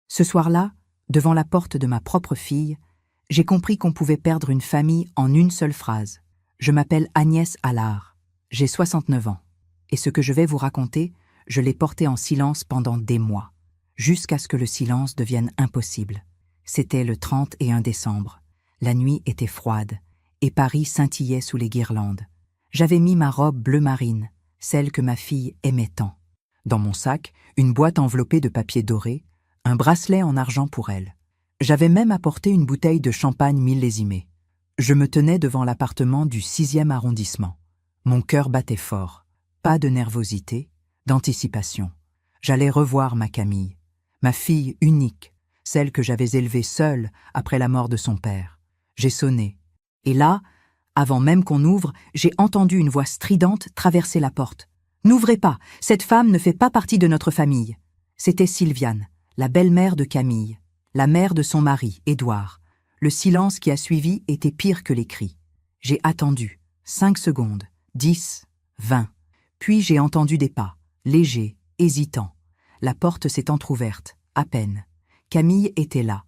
Ce soir-là, devant la porte de ma propre fille, j'ai compris qu'on pouvait perdre une famille en une seule phrase. Je m'appelle Agnès Allard, j'ai 69 ans. Et ce que je vais vous raconter, je l'ai porté en silence pendant des mois, jusqu'à ce que le silence devienne impossible. C'était le 31 décembre. La nuit était froide, et Paris scintillait sous les guirlandes. J'avais mis ma robe bleu marine, celle que ma fille aimait tant. Dans mon sac, une boîte enveloppée de papier doré, un bracelet en argent pour elle. J'avais même apporté une bouteille de champagne millésimée. Je me tenais devant l'appartement du 6e arrondissement. Mon cœur battait fort. Pas de nervosité, d'anticipation. J'allais revoir ma Camille, ma fille unique, celle que j'avais élevée seule après la mort de son père. J'ai sonné. Et là, avant même qu'on ouvre, j'ai entendu une voix stridente traverser la porte. « N'ouvrez pas, cette femme ne fait pas partie de notre famille. » C'était Sylviane, la belle-mère de Camille, la mère de son mari, Édouard. Le silence qui a suivi était pire que les cris. J'ai attendu, 5 secondes, 10, 20. Puis j'ai entendu des pas, légers, hésitants. La porte s'est entr'ouverte, à peine. Camille était là,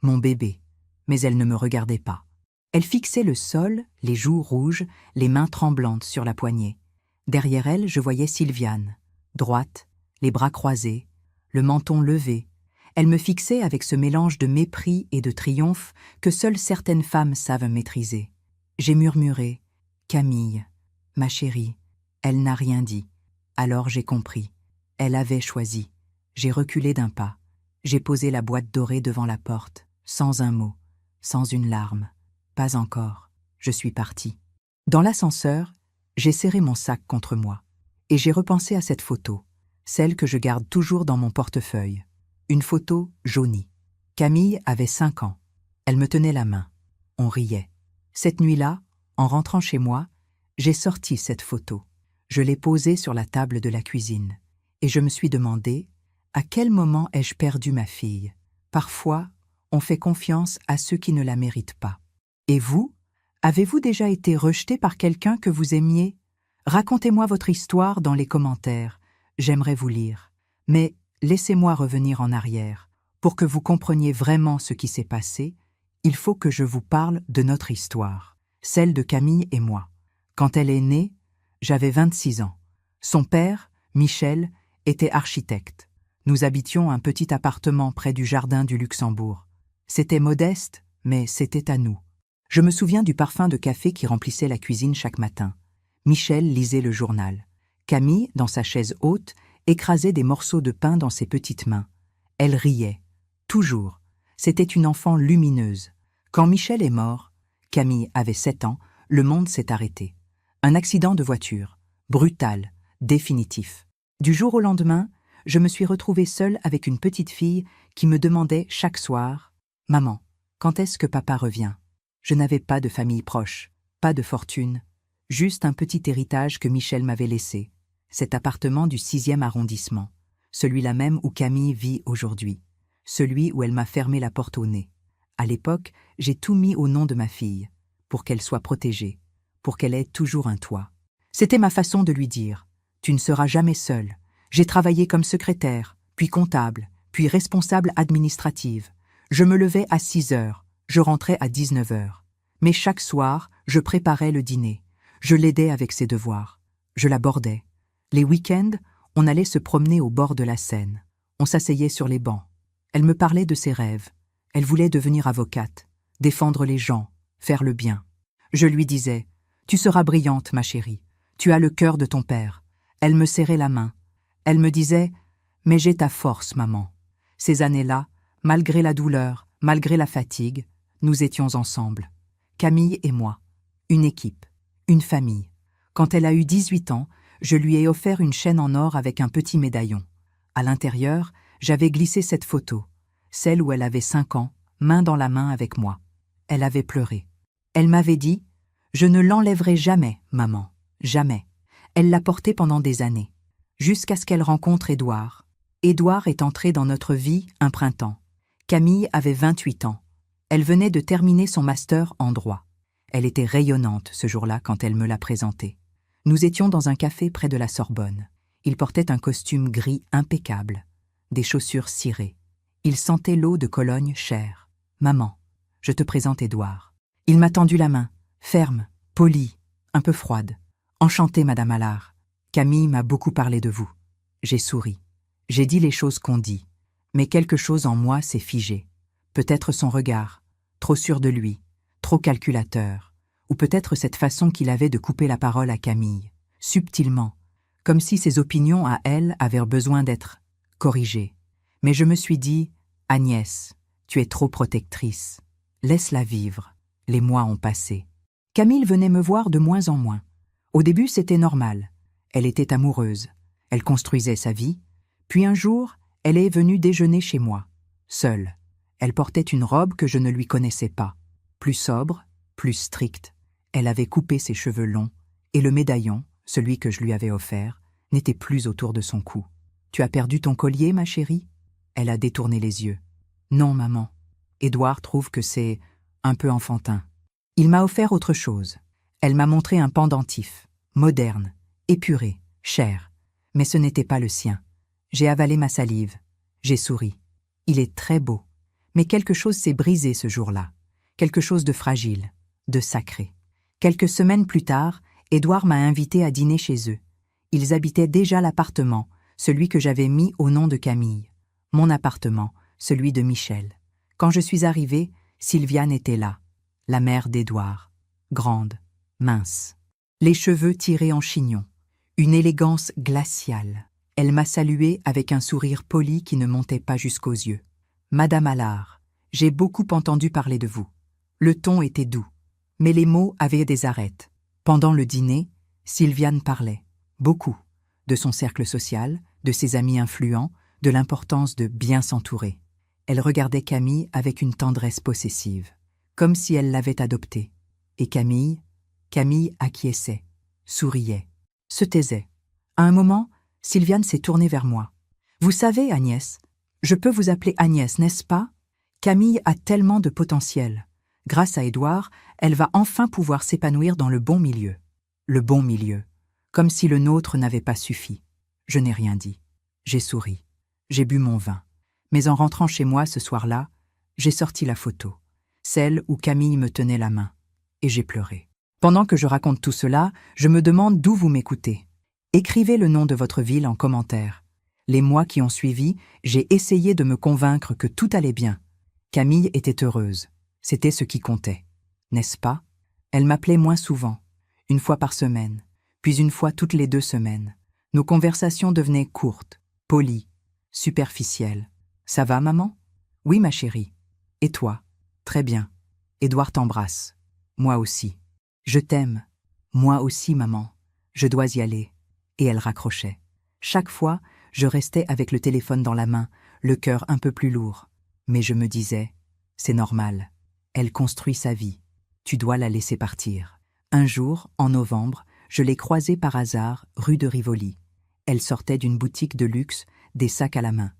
mon bébé, mais elle ne me regardait pas. Elle fixait le sol, les joues rouges, les mains tremblantes sur la poignée. Derrière elle, je voyais Sylviane, droite, les bras croisés, le menton levé. Elle me fixait avec ce mélange de mépris et de triomphe que seules certaines femmes savent maîtriser. J'ai murmuré « Camille, ma chérie ». Elle n'a rien dit. Alors j'ai compris. Elle avait choisi. J'ai reculé d'un pas. J'ai posé la boîte dorée devant la porte, sans un mot, sans une larme. Pas encore. Je suis partie. Dans l'ascenseur, j'ai serré mon sac contre moi. Et j'ai repensé à cette photo, celle que je garde toujours dans mon portefeuille. Une photo jaunie. Camille avait 5 ans. Elle me tenait la main. On riait. Cette nuit-là, en rentrant chez moi, j'ai sorti cette photo. Je l'ai posée sur la table de la cuisine. Et je me suis demandé, à quel moment ai-je perdu ma fille? Parfois, on fait confiance à ceux qui ne la méritent pas. Et vous? Avez-vous déjà été rejeté par quelqu'un que vous aimiez? Racontez-moi votre histoire dans les commentaires. J'aimerais vous lire. Mais laissez-moi revenir en arrière. Pour que vous compreniez vraiment ce qui s'est passé, il faut que je vous parle de notre histoire, celle de Camille et moi. Quand elle est née, j'avais 26 ans. Son père, Michel, était architecte. Nous habitions un petit appartement près du jardin du Luxembourg. C'était modeste, mais c'était à nous. Je me souviens du parfum de café qui remplissait la cuisine chaque matin. Michel lisait le journal. Camille, dans sa chaise haute, écrasait des morceaux de pain dans ses petites mains. Elle riait. Toujours. C'était une enfant lumineuse. Quand Michel est mort, Camille avait 7 ans, le monde s'est arrêté. Un accident de voiture. Brutal. Définitif. Du jour au lendemain, je me suis retrouvée seule avec une petite fille qui me demandait chaque soir « Maman, quand est-ce que papa revient ?» Je n'avais pas de famille proche, pas de fortune, juste un petit héritage que Michel m'avait laissé, cet appartement du 6e arrondissement, celui-là même où Camille vit aujourd'hui, celui où elle m'a fermé la porte au nez. À l'époque, j'ai tout mis au nom de ma fille, pour qu'elle soit protégée, pour qu'elle ait toujours un toit. C'était ma façon de lui dire « Tu ne seras jamais seule. J'ai travaillé comme secrétaire, puis comptable, puis responsable administrative. Je me levais à 6 heures, je rentrais à 19 heures. Mais chaque soir, je préparais le dîner. Je l'aidais avec ses devoirs. Je la bordais. Les week-ends, on allait se promener au bord de la Seine. On s'asseyait sur les bancs. Elle me parlait de ses rêves. Elle voulait devenir avocate, défendre les gens, faire le bien. Je lui disais « Tu seras brillante, ma chérie. Tu as le cœur de ton père. » Elle me serrait la main. Elle me disait « Mais j'ai ta force, maman. » Ces années-là, malgré la douleur, malgré la fatigue, nous étions ensemble. Camille et moi. Une équipe. Une famille. Quand elle a eu 18 ans, je lui ai offert une chaîne en or avec un petit médaillon. À l'intérieur, j'avais glissé cette photo, celle où elle avait 5 ans, main dans la main avec moi. Elle avait pleuré. Elle m'avait dit « Je ne l'enlèverai jamais, maman, jamais. » Elle l'a portée pendant des années, jusqu'à ce qu'elle rencontre Édouard. Édouard est entré dans notre vie un printemps. Camille avait 28 ans. Elle venait de terminer son master en droit. Elle était rayonnante ce jour-là quand elle me l'a présentée. Nous étions dans un café près de la Sorbonne. Il portait un costume gris impeccable, des chaussures cirées. Il sentait l'eau de Cologne chère. « Maman, je te présente Édouard. » Il m'a tendu la main, ferme, polie, un peu froide. « Enchantée, Madame Allard. Camille m'a beaucoup parlé de vous. » J'ai souri. J'ai dit les choses qu'on dit. Mais quelque chose en moi s'est figé. Peut-être son regard, trop sûr de lui, trop calculateur, ou peut-être cette façon qu'il avait de couper la parole à Camille, subtilement, comme si ses opinions à elle avaient besoin d'être corrigées. Mais je me suis dit, « Agnès, tu es trop protectrice. Laisse-la vivre. » Les mois ont passé. Camille venait me voir de moins en moins. Au début, c'était normal. Elle était amoureuse. Elle construisait sa vie. Puis un jour, elle est venue déjeuner chez moi, seule. Elle portait une robe que je ne lui connaissais pas. Plus sobre, plus stricte. Elle avait coupé ses cheveux longs, et le médaillon, celui que je lui avais offert, n'était plus autour de son cou. « Tu as perdu ton collier, ma chérie ?» Elle a détourné les yeux. « Non, maman. Édouard trouve que c'est un peu enfantin. Il m'a offert autre chose. » Elle m'a montré un pendentif, moderne, épuré, cher. Mais ce n'était pas le sien. J'ai avalé ma salive. J'ai souri. Il est très beau. Mais quelque chose s'est brisé ce jour-là. Quelque chose de fragile, de sacré. Quelques semaines plus tard, Édouard m'a invité à dîner chez eux. Ils habitaient déjà l'appartement, celui que j'avais mis au nom de Camille. Mon appartement, celui de Michel. Quand je suis arrivée, Sylviane était là, la mère d'Édouard. Grande, mince. Les cheveux tirés en chignon. Une élégance glaciale. Elle m'a salué avec un sourire poli qui ne montait pas jusqu'aux yeux. « Madame Allard, j'ai beaucoup entendu parler de vous. » Le ton était doux, mais les mots avaient des arêtes. Pendant le dîner, Sylviane parlait, beaucoup, de son cercle social, de ses amis influents, de l'importance de bien s'entourer. Elle regardait Camille avec une tendresse possessive, comme si elle l'avait adoptée. Et Camille acquiesçait, souriait, se taisait. À un moment, Sylviane s'est tournée vers moi. « Vous savez, Agnès, je peux vous appeler Agnès, n'est-ce pas? Camille a tellement de potentiel. Grâce à Édouard, elle va enfin pouvoir s'épanouir dans le bon milieu. » Le bon milieu, comme si le nôtre n'avait pas suffi. Je n'ai rien dit. J'ai souri. J'ai bu mon vin. Mais en rentrant chez moi ce soir-là, j'ai sorti la photo, celle où Camille me tenait la main, et j'ai pleuré. Pendant que je raconte tout cela, je me demande d'où vous m'écoutez. Écrivez le nom de votre ville en commentaire. Les mois qui ont suivi, j'ai essayé de me convaincre que tout allait bien. Camille était heureuse. C'était ce qui comptait. N'est-ce pas? Elle m'appelait moins souvent, une fois par semaine, puis une fois toutes les 2 semaines. Nos conversations devenaient courtes, polies, superficielles. « Ça va, maman? »« Oui, ma chérie. Et toi? »« Très bien. Édouard t'embrasse. Moi aussi. »« Je t'aime. Moi aussi, maman. Je dois y aller. » Et elle raccrochait. Chaque fois, je restais avec le téléphone dans la main, le cœur un peu plus lourd. Mais je me disais, c'est normal. Elle construit sa vie. Tu dois la laisser partir. Un jour, en novembre, je l'ai croisée par hasard rue de Rivoli. Elle sortait d'une boutique de luxe, des sacs à la main.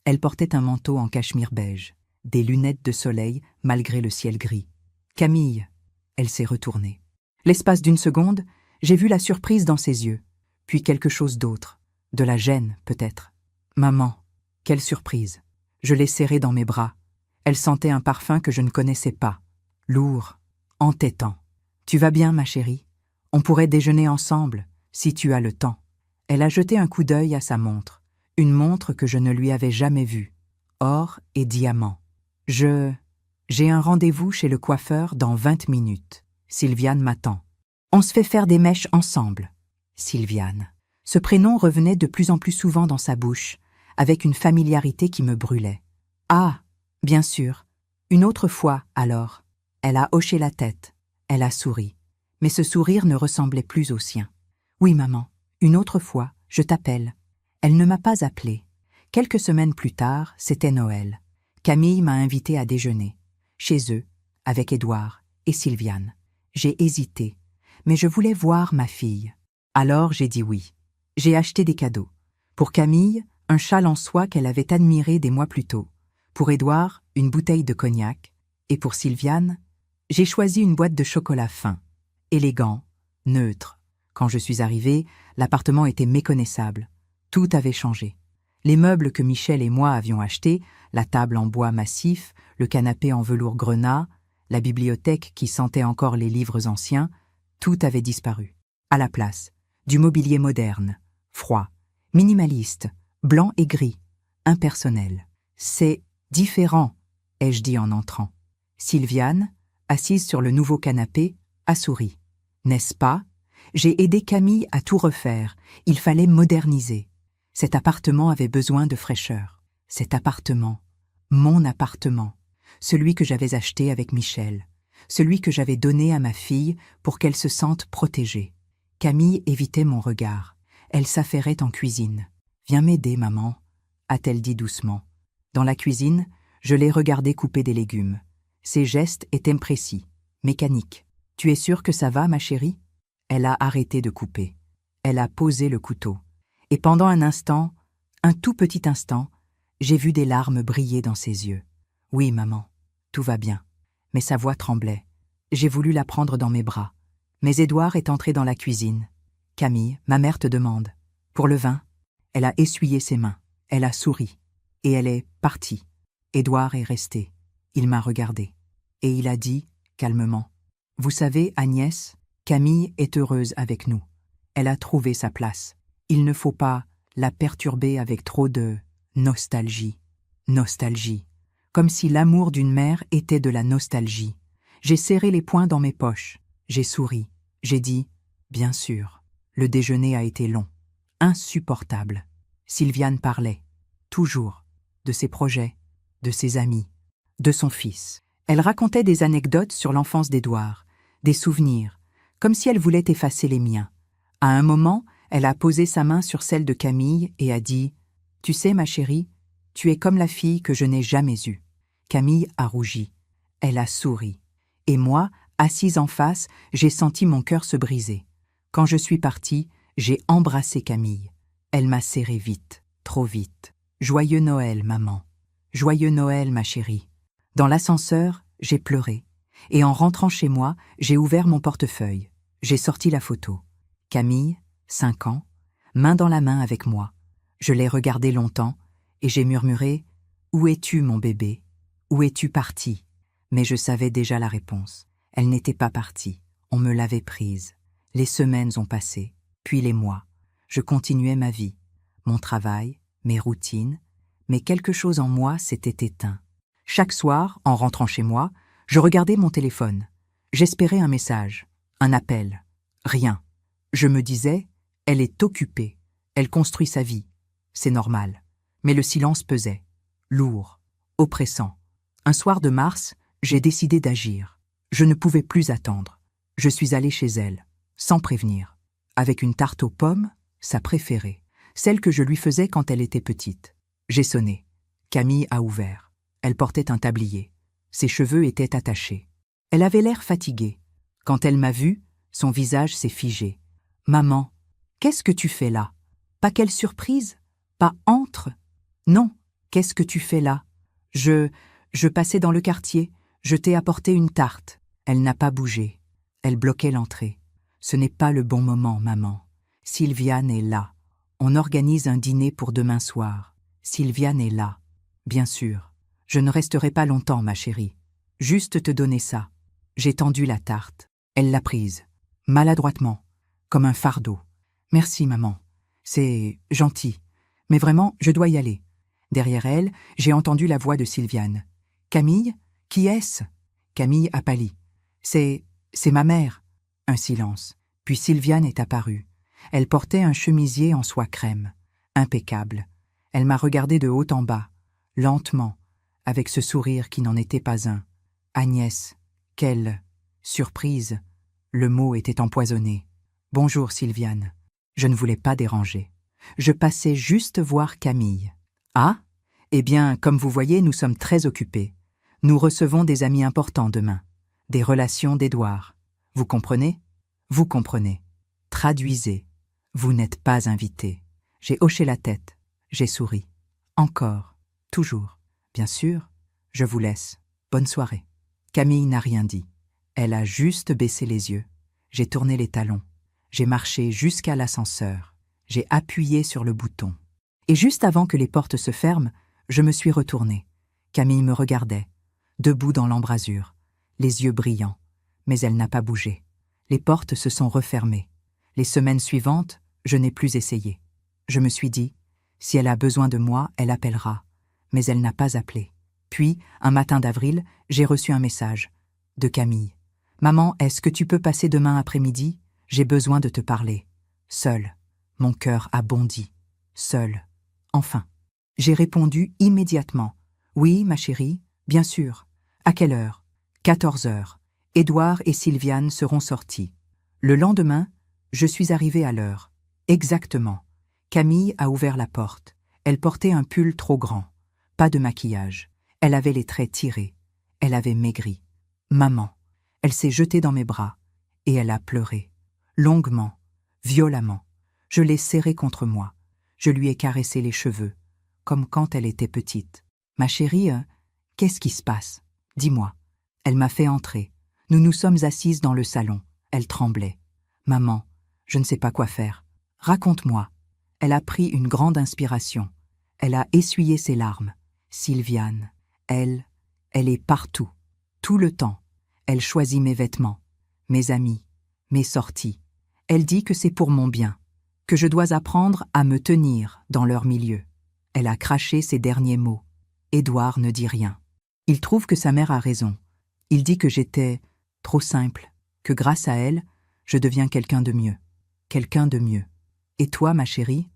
Elle portait un manteau en cachemire beige, des lunettes de soleil malgré le ciel gris. « Camille !» Elle s'est retournée. L'espace d'une seconde, j'ai vu la surprise dans ses yeux, puis quelque chose d'autre, de la gêne peut-être. « Maman, quelle surprise !» Je l'ai serrée dans mes bras. Elle sentait un parfum que je ne connaissais pas, lourd, entêtant. « Tu vas bien, ma chérie? On pourrait déjeuner ensemble, si tu as le temps. » Elle a jeté un coup d'œil à sa montre, une montre que je ne lui avais jamais vue, or et diamant. « J'ai un rendez-vous chez le coiffeur dans 20 minutes. Sylviane m'attend. On se fait faire des mèches ensemble. » Sylviane. Ce prénom revenait de plus en plus souvent dans sa bouche, avec une familiarité qui me brûlait. « Ah, bien sûr. Une autre fois, alors. » Elle a hoché la tête. Elle a souri. Mais ce sourire ne ressemblait plus au sien. « Oui, maman. Une autre fois, je t'appelle. » Elle ne m'a pas appelée. Quelques semaines plus tard, c'était Noël. Camille m'a invitée à déjeuner, chez eux, avec Édouard et Sylviane. J'ai hésité, mais je voulais voir ma fille. Alors j'ai dit oui. J'ai acheté des cadeaux. Pour Camille, un châle en soie qu'elle avait admiré des mois plus tôt. Pour Édouard, une bouteille de cognac. Et pour Sylviane, j'ai choisi une boîte de chocolat fin, élégant, neutre. Quand je suis arrivée, l'appartement était méconnaissable. Tout avait changé. Les meubles que Michel et moi avions achetés, la table en bois massif, le canapé en velours grenat, la bibliothèque qui sentait encore les livres anciens, tout avait disparu. À la place, du mobilier moderne, froid, minimaliste, blanc et gris, impersonnel. C'est différent, ai-je dit en entrant. Sylviane, assise sur le nouveau canapé, a souri. N'est-ce pas? J'ai aidé Camille à tout refaire. Il fallait moderniser. Cet appartement avait besoin de fraîcheur. Cet appartement, mon appartement, celui que j'avais acheté avec Michel, celui que j'avais donné à ma fille pour qu'elle se sente protégée. Camille évitait mon regard. Elle s'affairait en cuisine. « Viens m'aider, maman », a-t-elle dit doucement. Dans la cuisine, je l'ai regardée couper des légumes. Ses gestes étaient précis, mécaniques. « Tu es sûre que ça va, ma chérie ?» Elle a arrêté de couper. Elle a posé le couteau. Et pendant un instant, un tout petit instant, j'ai vu des larmes briller dans ses yeux. « Oui, maman, tout va bien. » Mais sa voix tremblait. J'ai voulu la prendre dans mes bras. Mais Édouard est entré dans la cuisine. « Camille, ma mère te demande. Pour le vin ?» Elle a essuyé ses mains. Elle a souri. Et elle est partie. Édouard est resté. Il m'a regardé. Et il a dit, calmement, « Vous savez, Agnès, Camille est heureuse avec nous. Elle a trouvé sa place. Il ne faut pas la perturber avec trop de nostalgie. » Nostalgie. Comme si l'amour d'une mère était de la nostalgie. J'ai serré les poings dans mes poches. J'ai souri. J'ai dit, « Bien sûr. » Le déjeuner a été long. Insupportable. Sylviane parlait, toujours, de ses projets, de ses amis, de son fils. Elle racontait des anecdotes sur l'enfance d'Édouard, des souvenirs, comme si elle voulait effacer les miens. À un moment, elle a posé sa main sur celle de Camille et a dit « Tu sais, ma chérie, tu es comme la fille que je n'ai jamais eue. » Camille a rougi. Elle a souri. Et moi, assise en face, j'ai senti mon cœur se briser. Quand je suis partie, j'ai embrassé Camille. Elle m'a serré vite, trop vite. « Joyeux Noël, maman. Joyeux Noël, ma chérie. » Dans l'ascenseur, j'ai pleuré. Et en rentrant chez moi, j'ai ouvert mon portefeuille. J'ai sorti la photo. Camille, 5 ans, main dans la main avec moi. Je l'ai regardée longtemps et j'ai murmuré « Où es-tu, mon bébé? Où es-tu parti ?» Mais je savais déjà la réponse. Elle n'était pas partie. On me l'avait prise. Les semaines ont passé, puis les mois. Je continuais ma vie, mon travail, mes routines, mais quelque chose en moi s'était éteint. Chaque soir, en rentrant chez moi, je regardais mon téléphone. J'espérais un message, un appel. Rien. Je me disais, elle est occupée, elle construit sa vie. C'est normal. Mais le silence pesait, lourd, oppressant. Un soir de mars, j'ai décidé d'agir. Je ne pouvais plus attendre. Je suis allée chez elle, sans prévenir, avec une tarte aux pommes, sa préférée, celle que je lui faisais quand elle était petite. J'ai sonné. Camille a ouvert. Elle portait un tablier. Ses cheveux étaient attachés. Elle avait l'air fatiguée. Quand elle m'a vue, son visage s'est figé. « Maman, qu'est-ce que tu fais là? Pas quelle surprise? Pas entre? Non, qu'est-ce que tu fais là? Je passais dans le quartier. Je t'ai apporté une tarte. » Elle n'a pas bougé. Elle bloquait l'entrée. « Ce n'est pas le bon moment, maman. Sylviane est là. On organise un dîner pour demain soir. Sylviane est là. Bien sûr. Je ne resterai pas longtemps, ma chérie. Juste te donner ça. » J'ai tendu la tarte. Elle l'a prise. Maladroitement. Comme un fardeau. « Merci, maman. C'est gentil. Mais vraiment, je dois y aller. » Derrière elle, j'ai entendu la voix de Sylviane. « Camille? Qui est-ce » Camille a pâli. « C'est ma mère. » Un silence. Puis Sylviane est apparue. Elle portait un chemisier en soie crème. Impeccable. Elle m'a regardé de haut en bas, lentement, avec ce sourire qui n'en était pas un. « Agnès, quelle surprise !» Le mot était empoisonné. « Bonjour, Sylviane. » Je ne voulais pas déranger. Je passais juste voir Camille. « Ah? Eh bien, comme vous voyez, nous sommes très occupés. Nous recevons des amis importants demain. Des relations d'Édouard. Vous comprenez? Vous comprenez. Traduisez. Vous n'êtes pas invité. » J'ai hoché la tête. J'ai souri. « Encore. Toujours. Bien sûr. Je vous laisse. Bonne soirée. » Camille n'a rien dit. Elle a juste baissé les yeux. J'ai tourné les talons. J'ai marché jusqu'à l'ascenseur. J'ai appuyé sur le bouton. Et juste avant que les portes se ferment, je me suis retournée. Camille me regardait, debout dans l'embrasure, les yeux brillants, mais elle n'a pas bougé. Les portes se sont refermées. Les semaines suivantes, je n'ai plus essayé. Je me suis dit, si elle a besoin de moi, elle appellera. Mais elle n'a pas appelé. Puis, un matin d'avril, j'ai reçu un message de Camille. « Maman, est-ce que tu peux passer demain après-midi? J'ai besoin de te parler. » Seule. Mon cœur a bondi. Seule. Enfin. J'ai répondu immédiatement. « Oui, ma chérie, bien sûr. À quelle heure? 14 heures. Édouard et Sylviane seront sortis. » Le lendemain, je suis arrivée à l'heure. Exactement. Camille a ouvert la porte. Elle portait un pull trop grand. Pas de maquillage. Elle avait les traits tirés. Elle avait maigri. Maman. Elle s'est jetée dans mes bras. Et elle a pleuré. Longuement. Violemment. Je l'ai serrée contre moi. Je lui ai caressé les cheveux. Comme quand elle était petite. « Ma chérie, qu'est-ce qui se passe? Dis-moi. » Elle m'a fait entrer. Nous nous sommes assises dans le salon. Elle tremblait. « Maman, je ne sais pas quoi faire. Raconte-moi. » Elle a pris une grande inspiration. Elle a essuyé ses larmes. Sylviane, elle est partout. Tout le temps. Elle choisit mes vêtements, mes amis, mes sorties. Elle dit que c'est pour mon bien, que je dois apprendre à me tenir dans leur milieu. Elle a craché ses derniers mots. Édouard ne dit rien. Il trouve que sa mère a raison. Il dit que j'étais trop simple, que grâce à elle, je deviens quelqu'un de mieux. Quelqu'un de mieux. Et toi, ma chérie,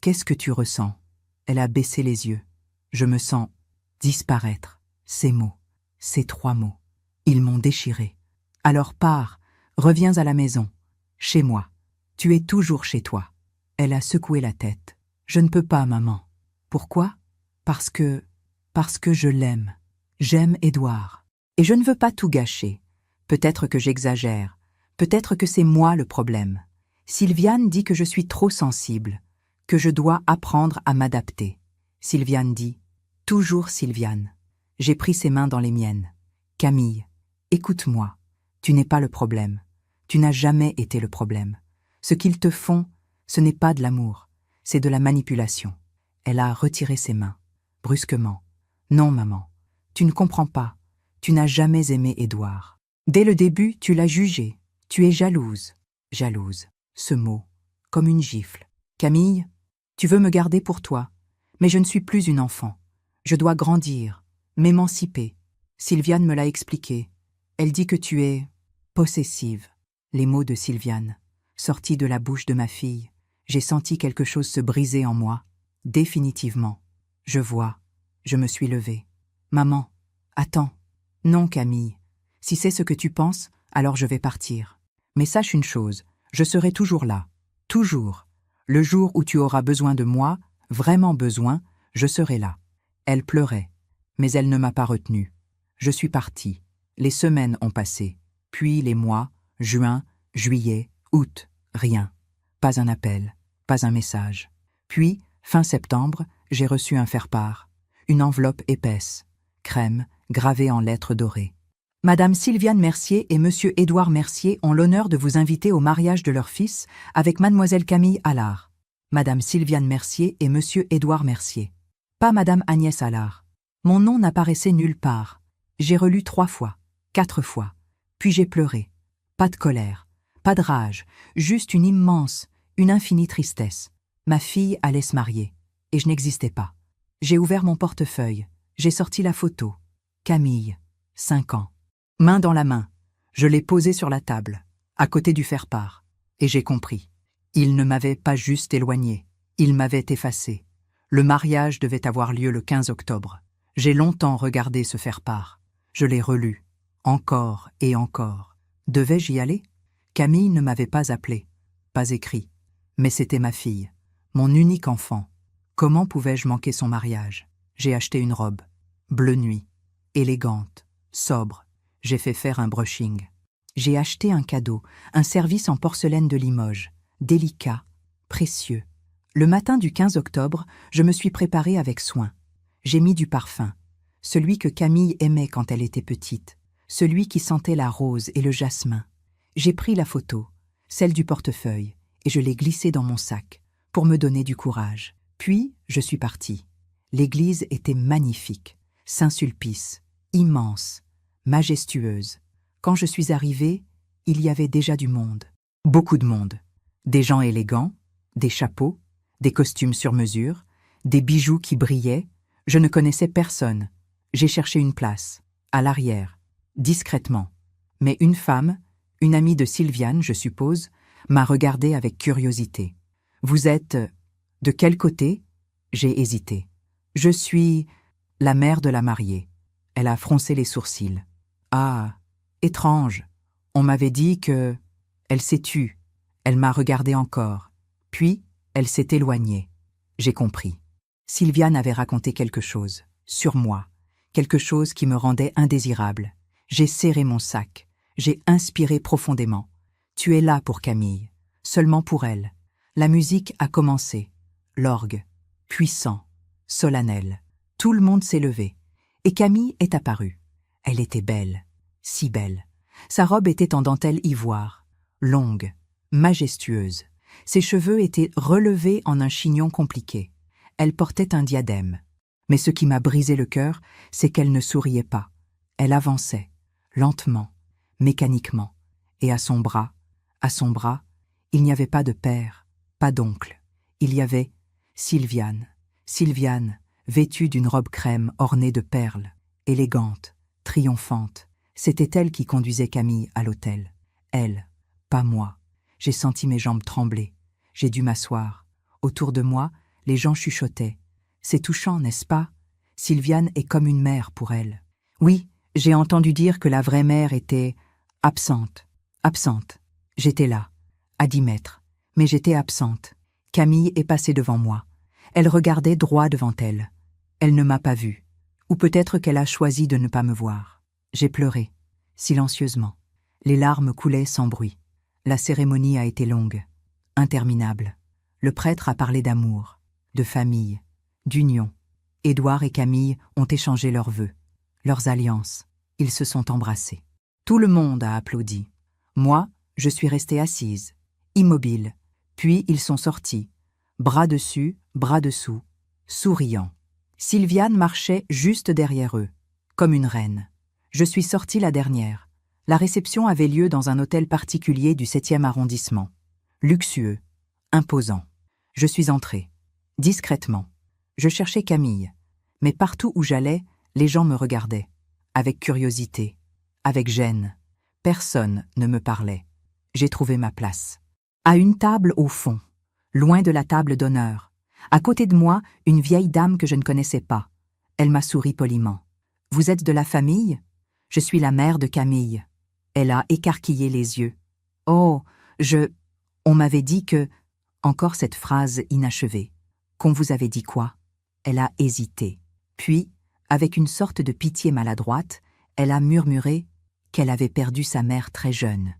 qu'est-ce que tu ressens? Elle a baissé les yeux. Je me sens disparaître. Ces mots, ces 3 mots, ils m'ont déchiré. Alors pars, reviens à la maison, chez moi. Tu es toujours chez toi. Elle a secoué la tête. Je ne peux pas, maman. Pourquoi? Parce que je l'aime. J'aime Édouard. Et je ne veux pas tout gâcher. Peut-être que j'exagère. Peut-être que c'est moi le problème. Sylviane dit que je suis trop sensible, que je dois apprendre à m'adapter. Sylviane dit, toujours Sylviane. J'ai pris ses mains dans les miennes. Camille, écoute-moi. Tu n'es pas le problème. Tu n'as jamais été le problème. Ce qu'ils te font, ce n'est pas de l'amour, c'est de la manipulation. Elle a retiré ses mains, brusquement. Non, maman, tu ne comprends pas. Tu n'as jamais aimé Édouard. Dès le début, tu l'as jugé. Tu es jalouse. Jalouse. Ce mot, comme une gifle. Camille, tu veux me garder pour toi, mais je ne suis plus une enfant. Je dois grandir, m'émanciper. Sylviane me l'a expliqué. Elle dit que tu es possessive. Les mots de Sylviane, sortis de la bouche de ma fille. J'ai senti quelque chose se briser en moi. Définitivement. Je vois. Je me suis levée. Maman, attends. Non, Camille. Si c'est ce que tu penses, alors je vais partir. Mais sache une chose, je serai toujours là. Toujours. Le jour où tu auras besoin de moi, vraiment besoin, je serai là. Elle pleurait, mais elle ne m'a pas retenue. Je suis partie. Les semaines ont passé. Puis les mois, juin, juillet, août, rien. Pas un appel, pas un message. Puis, fin septembre, j'ai reçu un faire-part. Une enveloppe épaisse, crème, gravée en lettres dorées. Madame Sylviane Mercier et Monsieur Édouard Mercier ont l'honneur de vous inviter au mariage de leur fils avec Mademoiselle Camille Allard. Madame Sylviane Mercier et Monsieur Édouard Mercier. Pas Madame Agnès Allard. Mon nom n'apparaissait nulle part. J'ai relu 3 fois, 4 fois. Puis j'ai pleuré. Pas de colère, pas de rage, juste une immense, une infinie tristesse. Ma fille allait se marier, et je n'existais pas. J'ai ouvert mon portefeuille, j'ai sorti la photo. Camille, 5 ans. Main dans la main, je l'ai posée sur la table, à côté du faire-part, et j'ai compris. Il ne m'avait pas juste éloigné, il m'avait effacé. Le mariage devait avoir lieu le 15 octobre. J'ai longtemps regardé ce faire-part. Je l'ai relu, encore et encore. Devais-je y aller? Camille ne m'avait pas appelé, pas écrit. Mais c'était ma fille, mon unique enfant. Comment pouvais-je manquer son mariage? J'ai acheté une robe, bleu nuit, élégante, sobre. J'ai fait faire un brushing. J'ai acheté un cadeau, un service en porcelaine de Limoges, délicat, précieux. Le matin du 15 octobre, je me suis préparée avec soin. J'ai mis du parfum, celui que Camille aimait quand elle était petite, celui qui sentait la rose et le jasmin. J'ai pris la photo, celle du portefeuille, et je l'ai glissée dans mon sac, pour me donner du courage. Puis, je suis partie. L'église était magnifique, Saint-Sulpice, immense, majestueuse. Quand je suis arrivée, il y avait déjà du monde. Beaucoup de monde. Des gens élégants, des chapeaux, des costumes sur mesure, des bijoux qui brillaient. Je ne connaissais personne. J'ai cherché une place, à l'arrière, discrètement. Mais une femme, une amie de Sylviane, je suppose, m'a regardée avec curiosité. « Vous êtes… de quel côté ?» J'ai hésité. « Je suis… la mère de la mariée. » Elle a froncé les sourcils. « Ah, étrange. On m'avait dit que… » Elle s'est tue. Elle m'a regardé encore. Puis, elle s'est éloignée. J'ai compris. Sylviane avait raconté quelque chose, sur moi, quelque chose qui me rendait indésirable. J'ai serré mon sac. J'ai inspiré profondément. Tu es là pour Camille, seulement pour elle. La musique a commencé. L'orgue, puissant, solennel. Tout le monde s'est levé. Et Camille est apparue. Elle était belle, si belle. Sa robe était en dentelle ivoire, longue, majestueuse. Ses cheveux étaient relevés en un chignon compliqué. Elle portait un diadème. Mais ce qui m'a brisé le cœur, c'est qu'elle ne souriait pas. Elle avançait, lentement, mécaniquement. Et à son bras, il n'y avait pas de père, pas d'oncle. Il y avait Sylviane. Sylviane, vêtue d'une robe crème ornée de perles, élégante, triomphante. C'était elle qui conduisait Camille à l'hôtel. Elle, pas moi. J'ai senti mes jambes trembler. J'ai dû m'asseoir. Autour de moi, les gens chuchotaient. C'est touchant, n'est-ce pas? Sylviane est comme une mère pour elle. Oui, j'ai entendu dire que la vraie mère était absente. Absente. J'étais là, à 10 mètres, mais j'étais absente. Camille est passée devant moi. Elle regardait droit devant elle. Elle ne m'a pas vue. Ou peut-être qu'elle a choisi de ne pas me voir. J'ai pleuré, silencieusement. Les larmes coulaient sans bruit. La cérémonie a été longue, interminable. Le prêtre a parlé d'amour, de famille, d'union. Édouard et Camille ont échangé leurs vœux, leurs alliances. Ils se sont embrassés. Tout le monde a applaudi. Moi, je suis restée assise, immobile. Puis ils sont sortis, bras dessus, bras dessous, souriants. Sylviane marchait juste derrière eux, comme une reine. Je suis sortie la dernière. La réception avait lieu dans un hôtel particulier du 7e arrondissement. Luxueux, imposant. Je suis entrée, discrètement. Je cherchais Camille, mais partout où j'allais, les gens me regardaient, avec curiosité, avec gêne. Personne ne me parlait. J'ai trouvé ma place. À une table au fond, loin de la table d'honneur. À côté de moi, une vieille dame que je ne connaissais pas. Elle m'a souri poliment. « Vous êtes de la famille ? Je suis la mère de Camille. » Elle a écarquillé les yeux. « Oh, on m'avait dit que… » Encore cette phrase inachevée. « Qu'on vous avait dit quoi ?» Elle a hésité. Puis, avec une sorte de pitié maladroite, elle a murmuré qu'elle avait perdu sa mère très jeune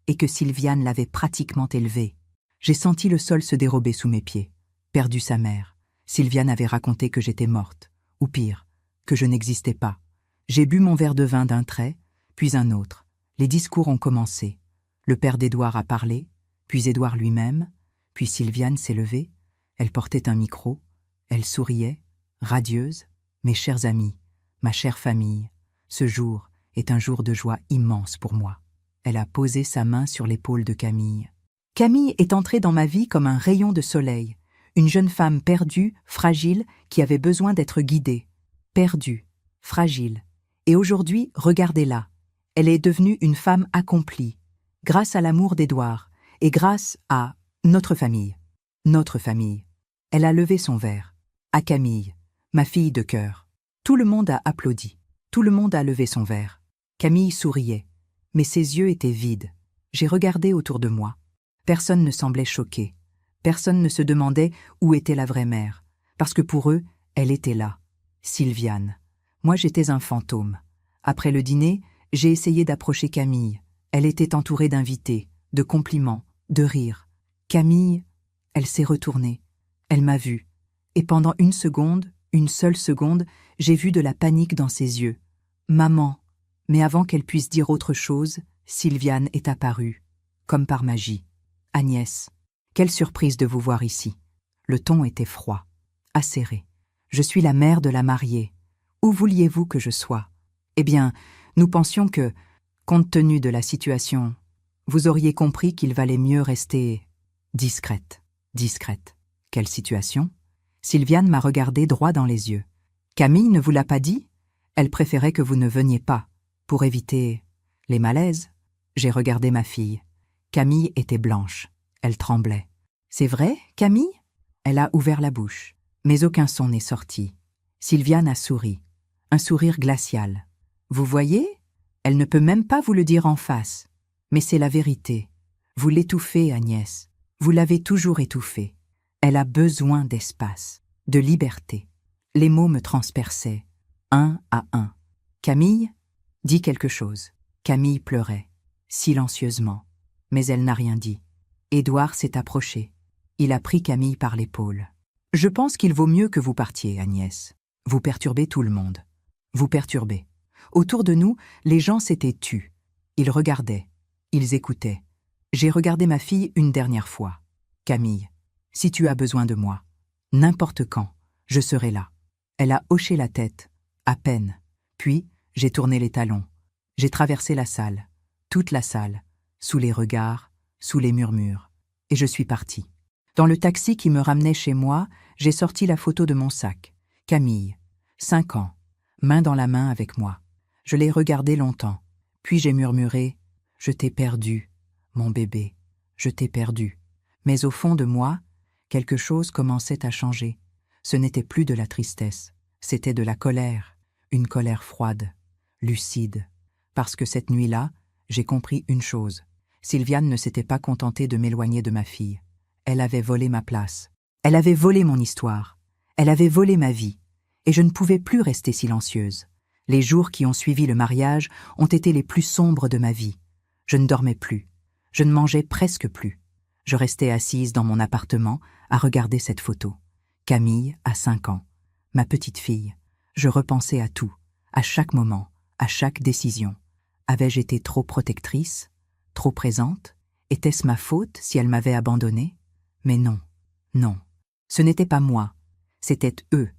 et que Sylviane l'avait pratiquement élevée. J'ai senti le sol se dérober sous mes pieds. Perdu sa mère. Sylviane avait raconté que j'étais morte, ou pire, que je n'existais pas. J'ai bu mon verre de vin d'un trait, puis un autre. Les discours ont commencé. Le père d'Édouard a parlé, puis Édouard lui-même, puis Sylviane s'est levée. Elle portait un micro, elle souriait, radieuse. Mes chers amis, ma chère famille, ce jour est un jour de joie immense pour moi. Elle a posé sa main sur l'épaule de Camille. Camille est entrée dans ma vie comme un rayon de soleil, une jeune femme perdue, fragile, qui avait besoin d'être guidée. Perdue, fragile. Et aujourd'hui, regardez-la. Elle est devenue une femme accomplie, grâce à l'amour d'Édouard et grâce à notre famille. Notre famille. Elle a levé son verre. À Camille, ma fille de cœur. Tout le monde a applaudi. Tout le monde a levé son verre. Camille souriait, mais ses yeux étaient vides. J'ai regardé autour de moi. Personne ne semblait choqué. Personne ne se demandait où était la vraie mère. Parce que pour eux, elle était là. Sylviane. Moi, j'étais un fantôme. Après le dîner, j'ai essayé d'approcher Camille. Elle était entourée d'invités, de compliments, de rires. Camille, elle s'est retournée. Elle m'a vue. Et pendant une seule seconde, j'ai vu de la panique dans ses yeux. Maman. Mais avant qu'elle puisse dire autre chose, Sylviane est apparue, comme par magie. Agnès, quelle surprise de vous voir ici. Le ton était froid. acérée. Je suis la mère de la mariée. Où vouliez-vous que je sois? Eh bien, nous pensions que, compte tenu de la situation, vous auriez compris qu'il valait mieux rester discrète. Discrète. Quelle situation? Sylviane m'a regardé droit dans les yeux. Camille ne vous l'a pas dit? Elle préférait que vous ne veniez pas, pour éviter les malaises. J'ai regardé ma fille. Camille était blanche. Elle tremblait. C'est vrai, Camille? Elle a ouvert la bouche, mais aucun son n'est sorti. Sylviane a souri. Un sourire glacial. Vous voyez? Elle ne peut même pas vous le dire en face. Mais c'est la vérité. Vous l'étouffez, Agnès. Vous l'avez toujours étouffée. Elle a besoin d'espace, de liberté. Les mots me transperçaient, un à un. Camille, dis quelque chose. Camille pleurait, silencieusement. Mais elle n'a rien dit. Édouard s'est approché. Il a pris Camille par l'épaule. Je pense qu'il vaut mieux que vous partiez, Agnès. Vous perturbez tout le monde. Vous perturbez. Autour de nous, les gens s'étaient tus. Ils regardaient. Ils écoutaient. J'ai regardé ma fille une dernière fois. Camille, si tu as besoin de moi, n'importe quand, je serai là. Elle a hoché la tête, à peine. Puis, j'ai tourné les talons. J'ai traversé la salle, toute la salle, sous les regards, sous les murmures. Et je suis partie. Dans le taxi qui me ramenait chez moi, j'ai sorti la photo de mon sac. Camille, 5 ans, main dans la main avec moi. Je l'ai regardée longtemps. Puis j'ai murmuré « Je t'ai perdu, mon bébé, je t'ai perdu ». Mais au fond de moi, quelque chose commençait à changer. Ce n'était plus de la tristesse, c'était de la colère, une colère froide, lucide. Parce que cette nuit-là, j'ai compris une chose. Sylviane ne s'était pas contentée de m'éloigner de ma fille. Elle avait volé ma place. Elle avait volé mon histoire. Elle avait volé ma vie. Et je ne pouvais plus rester silencieuse. Les jours qui ont suivi le mariage ont été les plus sombres de ma vie. Je ne dormais plus. Je ne mangeais presque plus. Je restais assise dans mon appartement à regarder cette photo. Camille, à 5 ans. Ma petite fille. Je repensais à tout, à chaque moment, à chaque décision. Avais-je été trop protectrice, trop présente? Était-ce ma faute si elle m'avait abandonnée? Mais non, non. Ce n'était pas moi, c'était eux.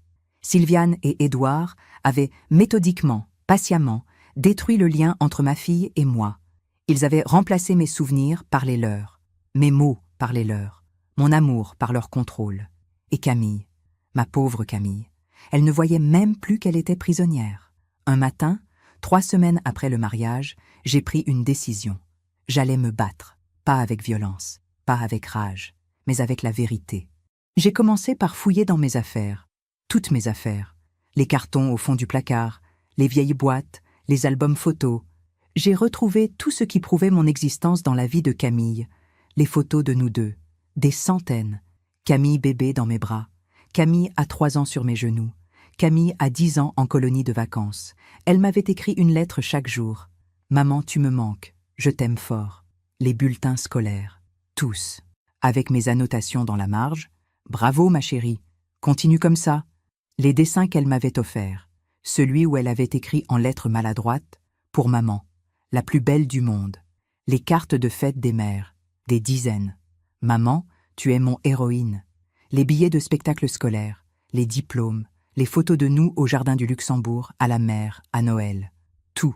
Sylviane et Édouard avaient méthodiquement, patiemment, détruit le lien entre ma fille et moi. Ils avaient remplacé mes souvenirs par les leurs, mes mots par les leurs, mon amour par leur contrôle. Et Camille, ma pauvre Camille, elle ne voyait même plus qu'elle était prisonnière. Un matin, 3 semaines après le mariage, j'ai pris une décision. J'allais me battre, pas avec violence, pas avec rage, mais avec la vérité. J'ai commencé par fouiller dans mes affaires, toutes mes affaires, les cartons au fond du placard, les vieilles boîtes, les albums photos. J'ai retrouvé tout ce qui prouvait mon existence dans la vie de Camille, les photos de nous deux, des centaines. Camille bébé dans mes bras, Camille à 3 ans sur mes genoux, Camille à 10 ans en colonie de vacances. Elle m'avait écrit une lettre chaque jour. « Maman, tu me manques, je t'aime fort. » Les bulletins scolaires, tous, avec mes annotations dans la marge. « Bravo, ma chérie, continue comme ça. » Les dessins qu'elle m'avait offerts, celui où elle avait écrit en lettres maladroites « Pour maman, la plus belle du monde. » Les cartes de fête des mères, des dizaines. « Maman, tu es mon héroïne. » Les billets de spectacle scolaire, les diplômes, les photos de nous au jardin du Luxembourg, à la mer, à Noël. Tout.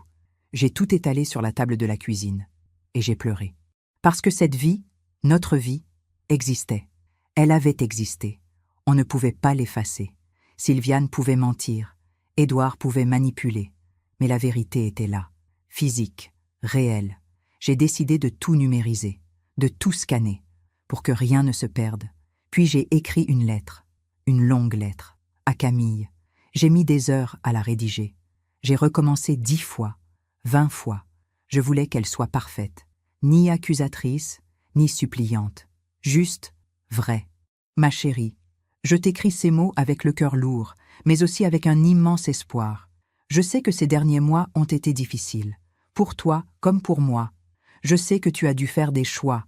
J'ai tout étalé sur la table de la cuisine. Et j'ai pleuré. Parce que cette vie, notre vie, existait. Elle avait existé. On ne pouvait pas l'effacer. Sylviane pouvait mentir. Édouard pouvait manipuler. Mais la vérité était là. Physique, réelle. J'ai décidé de tout numériser, de tout scanner, pour que rien ne se perde. Puis j'ai écrit une lettre, une longue lettre, à Camille. J'ai mis des heures à la rédiger. J'ai recommencé 10 fois, 20 fois. Je voulais qu'elle soit parfaite, ni accusatrice, ni suppliante, juste, vraie. Ma chérie, je t'écris ces mots avec le cœur lourd, mais aussi avec un immense espoir. Je sais que ces derniers mois ont été difficiles, pour toi comme pour moi. Je sais que tu as dû faire des choix,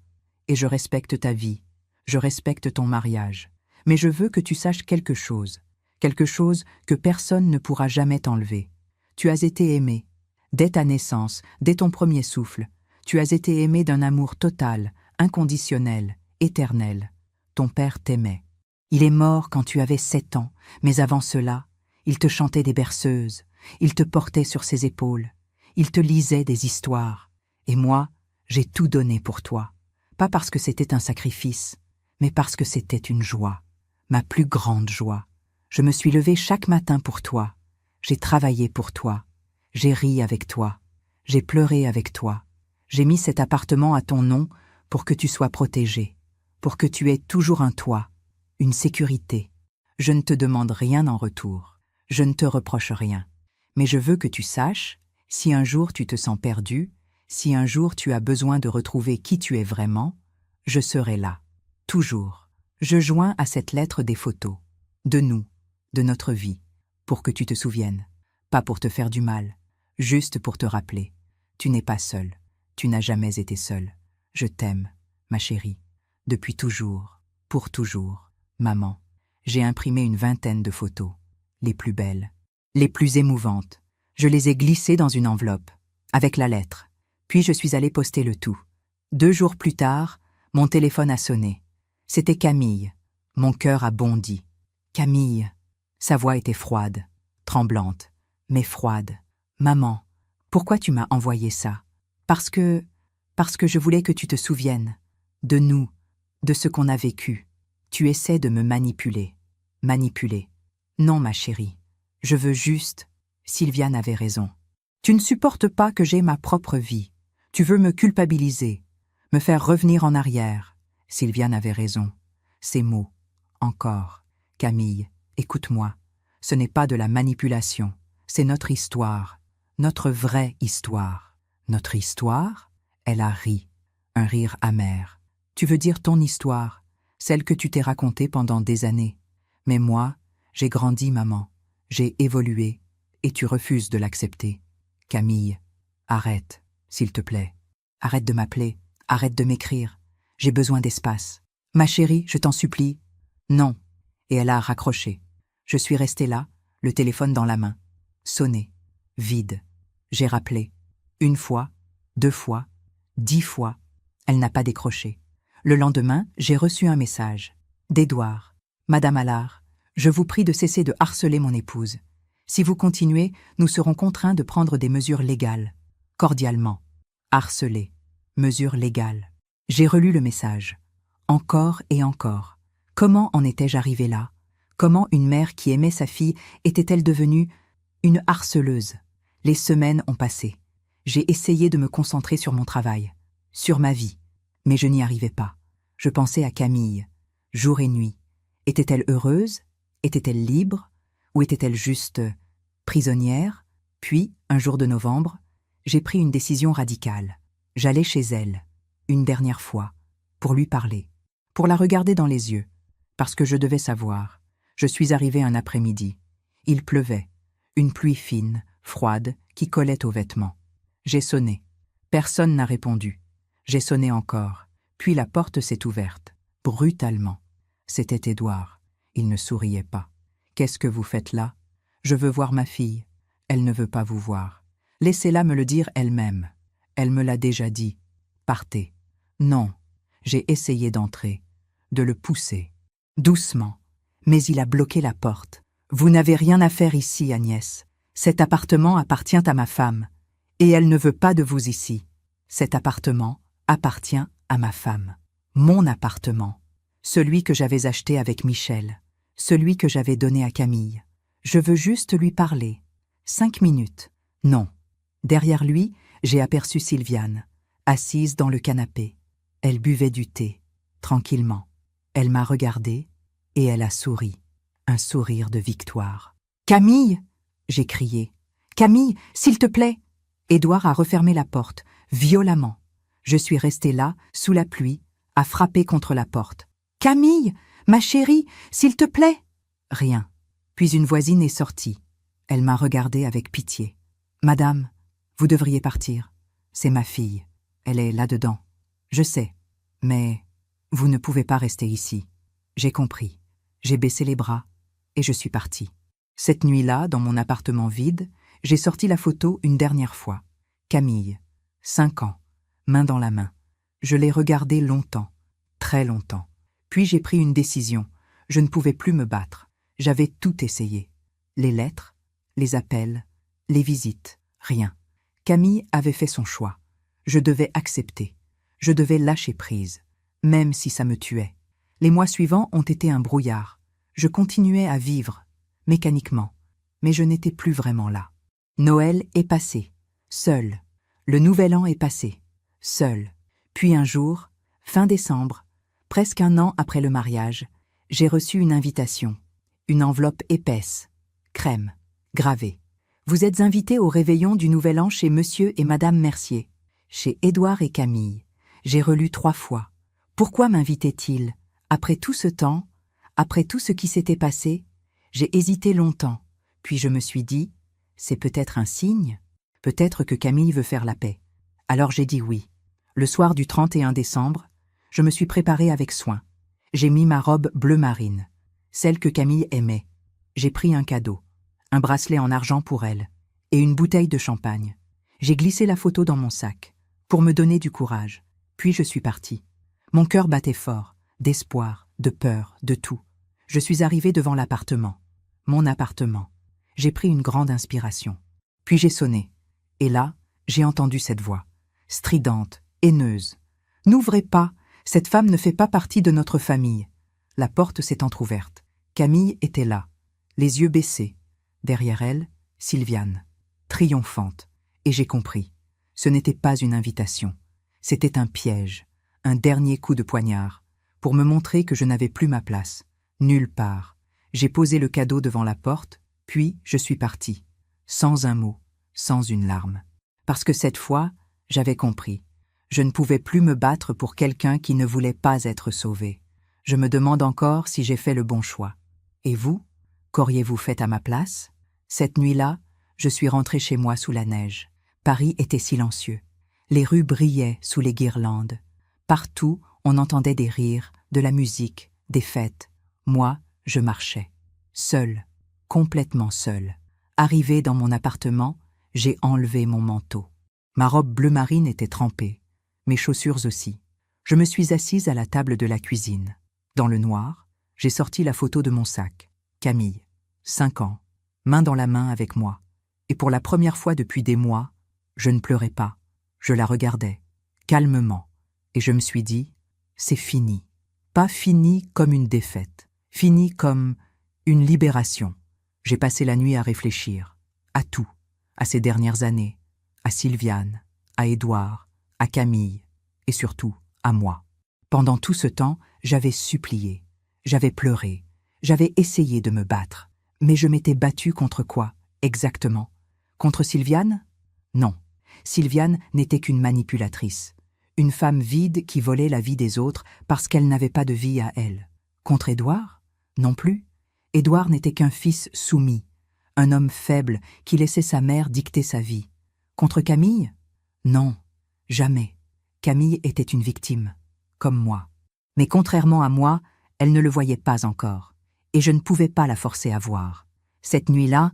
et je respecte ta vie. Je respecte ton mariage, mais je veux que tu saches quelque chose que personne ne pourra jamais t'enlever. Tu as été aimé. Dès ta naissance, dès ton premier souffle, tu as été aimé d'un amour total, inconditionnel, éternel. Ton père t'aimait. Il est mort quand tu avais 7 ans, mais avant cela, il te chantait des berceuses, il te portait sur ses épaules, il te lisait des histoires. Et moi, j'ai tout donné pour toi. Pas parce que c'était un sacrifice, mais parce que c'était une joie, ma plus grande joie. Je me suis levée chaque matin pour toi, j'ai travaillé pour toi, j'ai ri avec toi, j'ai pleuré avec toi, j'ai mis cet appartement à ton nom pour que tu sois protégé, pour que tu aies toujours un toit, une sécurité. Je ne te demande rien en retour, je ne te reproche rien, mais je veux que tu saches, si un jour tu te sens perdu, si un jour tu as besoin de retrouver qui tu es vraiment, je serai là, toujours. Je joins à cette lettre des photos, de nous, de notre vie, pour que tu te souviennes, pas pour te faire du mal, juste pour te rappeler. Tu n'es pas seul, tu n'as jamais été seul. Je t'aime, ma chérie, depuis toujours, pour toujours. Maman, j'ai imprimé une 20aine de photos, les plus belles, les plus émouvantes. Je les ai glissées dans une enveloppe, avec la lettre. Puis je suis allée poster le tout. 2 jours plus tard, mon téléphone a sonné. C'était Camille. Mon cœur a bondi. Camille. Sa voix était froide, tremblante, mais froide. Maman, pourquoi tu m'as envoyé ça? Parce que je voulais que tu te souviennes. De nous, de ce qu'on a vécu. Tu essaies de me manipuler. Manipuler. Non, ma chérie. Je veux juste... Sylviane avait raison. Tu ne supportes pas que j'aie ma propre vie. Tu veux me culpabiliser, me faire revenir en arrière. Sylviane avait raison. Ces mots. Encore. Camille, écoute-moi. Ce n'est pas de la manipulation. C'est notre histoire. Notre vraie histoire. Notre histoire? Elle a ri. Un rire amer. Tu veux dire ton histoire, celle que tu t'es racontée pendant des années. Mais moi, j'ai grandi, maman. J'ai évolué. Et tu refuses de l'accepter. Camille, arrête, s'il te plaît. Arrête de m'appeler, arrête de m'écrire. J'ai besoin d'espace. Ma chérie, je t'en supplie. Non. Et elle a raccroché. Je suis restée là, le téléphone dans la main. Sonné. Vide. J'ai rappelé. 1 fois, 2 fois, 10 fois. Elle n'a pas décroché. Le lendemain, j'ai reçu un message. D'Édouard. Madame Allard, je vous prie de cesser de harceler mon épouse. Si vous continuez, nous serons contraints de prendre des mesures légales. Cordialement. Harceler. Mesures légales. J'ai relu le message. Encore et encore. Comment en étais-je arrivée là? Comment une mère qui aimait sa fille était-elle devenue une harceleuse? Les semaines ont passé. J'ai essayé de me concentrer sur mon travail, sur ma vie, mais je n'y arrivais pas. Je pensais à Camille, jour et nuit. Était-elle heureuse? Était-elle libre? Ou était-elle juste prisonnière? Puis, un jour de novembre, j'ai pris une décision radicale. J'allais chez elle, une dernière fois, pour lui parler, pour la regarder dans les yeux, parce que je devais savoir. Je suis arrivée un après-midi. Il pleuvait, une pluie fine, froide, qui collait aux vêtements. J'ai sonné. Personne n'a répondu. J'ai sonné encore, puis la porte s'est ouverte, brutalement. C'était Édouard. Il ne souriait pas. « Qu'est-ce que vous faites là? Je veux voir ma fille. Elle ne veut pas vous voir. Laissez-la me le dire elle-même. Elle me l'a déjà dit. Partez. » Non. J'ai essayé d'entrer, de le pousser. Doucement. Mais il a bloqué la porte. « Vous n'avez rien à faire ici, Agnès. Cet appartement appartient à ma femme. Et elle ne veut pas de vous ici. Cet appartement appartient à ma femme. Mon appartement. Celui que j'avais acheté avec Michel. Celui que j'avais donné à Camille. Je veux juste lui parler. 5 minutes. Non. Derrière lui, j'ai aperçu Sylviane, assise dans le canapé. Elle buvait du thé, tranquillement. Elle m'a regardée et elle a souri. Un sourire de victoire. « Camille !» j'ai crié. « Camille, s'il te plaît !» Édouard a refermé la porte, violemment. Je suis restée là, sous la pluie, à frapper contre la porte. « Camille, ma chérie, s'il te plaît !» Rien. Puis une voisine est sortie. Elle m'a regardée avec pitié. « Madame, vous devriez partir. C'est ma fille. Elle est là-dedans. Je sais. Mais vous ne pouvez pas rester ici. » J'ai compris. J'ai baissé les bras et je suis partie. Cette nuit-là, dans mon appartement vide, j'ai sorti la photo une dernière fois. Camille, 5 ans, main dans la main. Je l'ai regardée longtemps, très longtemps. Puis j'ai pris une décision. Je ne pouvais plus me battre. J'avais tout essayé. Les lettres, les appels, les visites, rien. Camille avait fait son choix. Je devais accepter. Je devais lâcher prise, même si ça me tuait. Les mois suivants ont été un brouillard. Je continuais à vivre, mécaniquement, mais je n'étais plus vraiment là. Noël est passé, seul. Le Nouvel An est passé, seul. Puis un jour, fin décembre, presque un an après le mariage, j'ai reçu une invitation. Une enveloppe épaisse, crème, gravée. Vous êtes invité au réveillon du Nouvel An chez Monsieur et Madame Mercier, chez Édouard et Camille. J'ai relu 3 fois. Pourquoi m'invitait-il? Après tout ce temps, après tout ce qui s'était passé, j'ai hésité longtemps. Puis je me suis dit, c'est peut-être un signe, peut-être que Camille veut faire la paix. Alors j'ai dit oui. Le soir du 31 décembre, je me suis préparée avec soin. J'ai mis ma robe bleu marine, celle que Camille aimait. J'ai pris un cadeau, un bracelet en argent pour elle, et une bouteille de champagne. J'ai glissé la photo dans mon sac, pour me donner du courage. Puis je suis partie. Mon cœur battait fort, d'espoir, de peur, de tout. Je suis arrivée devant l'appartement. Mon appartement. J'ai pris une grande inspiration. Puis j'ai sonné. Et là, j'ai entendu cette voix, stridente, haineuse. « N'ouvrez pas, cette femme ne fait pas partie de notre famille. » La porte s'est entr'ouverte. Camille était là, les yeux baissés. Derrière elle, Sylviane, triomphante. Et j'ai compris. Ce n'était pas une invitation. C'était un piège, un dernier coup de poignard, pour me montrer que je n'avais plus ma place, nulle part. J'ai posé le cadeau devant la porte, puis je suis partie, sans un mot, sans une larme. Parce que cette fois, j'avais compris. Je ne pouvais plus me battre pour quelqu'un qui ne voulait pas être sauvé. Je me demande encore si j'ai fait le bon choix. Et vous, qu'auriez-vous fait à ma place? Cette nuit-là, je suis rentrée chez moi sous la neige. Paris était silencieux. Les rues brillaient sous les guirlandes. Partout, on entendait des rires, de la musique, des fêtes. Moi, je marchais. Seule, complètement seule. Arrivée dans mon appartement, j'ai enlevé mon manteau. Ma robe bleu marine était trempée, mes chaussures aussi. Je me suis assise à la table de la cuisine. Dans le noir, j'ai sorti la photo de mon sac. Camille, 5 ans, main dans la main avec moi. Et pour la première fois depuis des mois, je ne pleurais pas. Je la regardais, calmement, et je me suis dit, c'est fini. Pas fini comme une défaite, fini comme une libération. J'ai passé la nuit à réfléchir, à tout, à ces dernières années, à Sylviane, à Édouard, à Camille, et surtout à moi. Pendant tout ce temps, j'avais supplié, j'avais pleuré, j'avais essayé de me battre. Mais je m'étais battue contre quoi, exactement? Contre Sylviane? Non. Sylviane n'était qu'une manipulatrice, une femme vide qui volait la vie des autres parce qu'elle n'avait pas de vie à elle. Contre Édouard? Non plus. Édouard n'était qu'un fils soumis, un homme faible qui laissait sa mère dicter sa vie. Contre Camille? Non, jamais. Camille était une victime, comme moi. Mais contrairement à moi, elle ne le voyait pas encore, et je ne pouvais pas la forcer à voir. Cette nuit-là,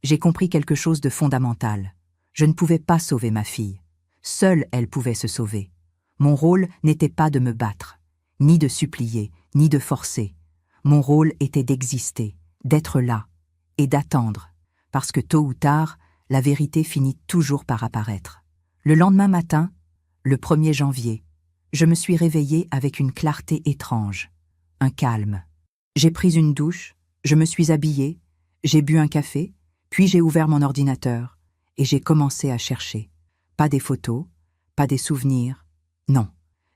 j'ai compris quelque chose de fondamental. Je ne pouvais pas sauver ma fille. Seule elle pouvait se sauver. Mon rôle n'était pas de me battre, ni de supplier, ni de forcer. Mon rôle était d'exister, d'être là, et d'attendre, parce que tôt ou tard, la vérité finit toujours par apparaître. Le lendemain matin, le 1er janvier, je me suis réveillée avec une clarté étrange, un calme. J'ai pris une douche, je me suis habillée, j'ai bu un café, puis j'ai ouvert mon ordinateur et j'ai commencé à chercher. Pas des photos, pas des souvenirs, non.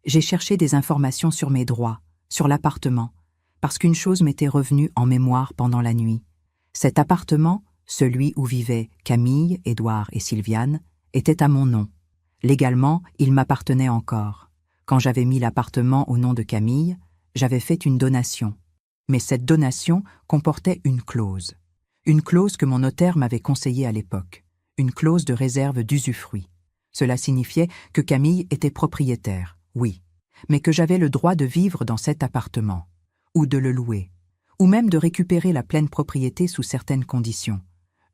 J'ai cherché des informations sur mes droits, sur l'appartement, parce qu'une chose m'était revenue en mémoire pendant la nuit. Cet appartement, celui où vivaient Camille, Édouard et Sylviane, était à mon nom. Légalement, il m'appartenait encore. Quand j'avais mis l'appartement au nom de Camille, j'avais fait une donation. Mais cette donation comportait une clause. Une clause que mon notaire m'avait conseillée à l'époque. Une clause de réserve d'usufruit. Cela signifiait que Camille était propriétaire, oui, mais que j'avais le droit de vivre dans cet appartement, ou de le louer, ou même de récupérer la pleine propriété sous certaines conditions.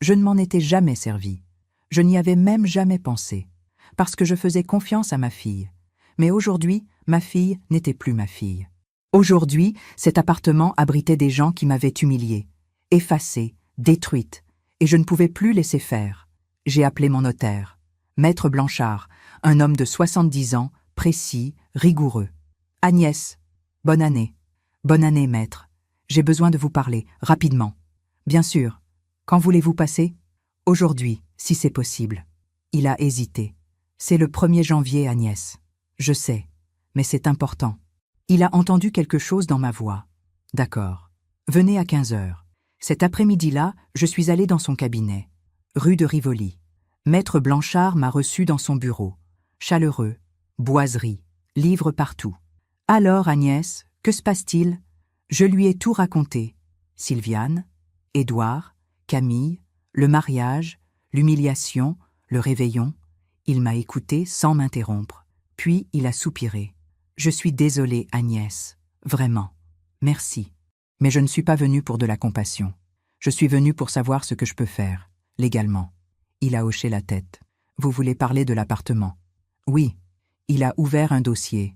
Je ne m'en étais jamais servi. Je n'y avais même jamais pensé, parce que je faisais confiance à ma fille. Mais aujourd'hui, ma fille n'était plus ma fille. Aujourd'hui, cet appartement abritait des gens qui m'avaient humiliée, effacée, détruite, et je ne pouvais plus laisser faire. J'ai appelé mon notaire, Maître Blanchard, un homme de 70 ans, précis, rigoureux. Agnès, bonne année. Bonne année, maître. J'ai besoin de vous parler, rapidement. Bien sûr. Quand voulez-vous passer? Aujourd'hui, si c'est possible. Il a hésité. C'est le 1er janvier, Agnès. Je sais, mais c'est important. Il a entendu quelque chose dans ma voix. D'accord. Venez à 15 heures. Cet après-midi-là, je suis allé dans son cabinet, rue de Rivoli. Maître Blanchard m'a reçu dans son bureau. Chaleureux, boiserie, livres partout. Alors, Agnès, que se passe-t-il? Je lui ai tout raconté. Sylviane, Édouard, Camille, le mariage, l'humiliation, le réveillon. Il m'a écouté sans m'interrompre. Puis il a soupiré. Je suis désolée, Agnès. Vraiment. Merci. Mais je ne suis pas venue pour de la compassion. Je suis venue pour savoir ce que je peux faire, légalement. Il a hoché la tête. Vous voulez parler de l'appartement? Oui. Il a ouvert un dossier.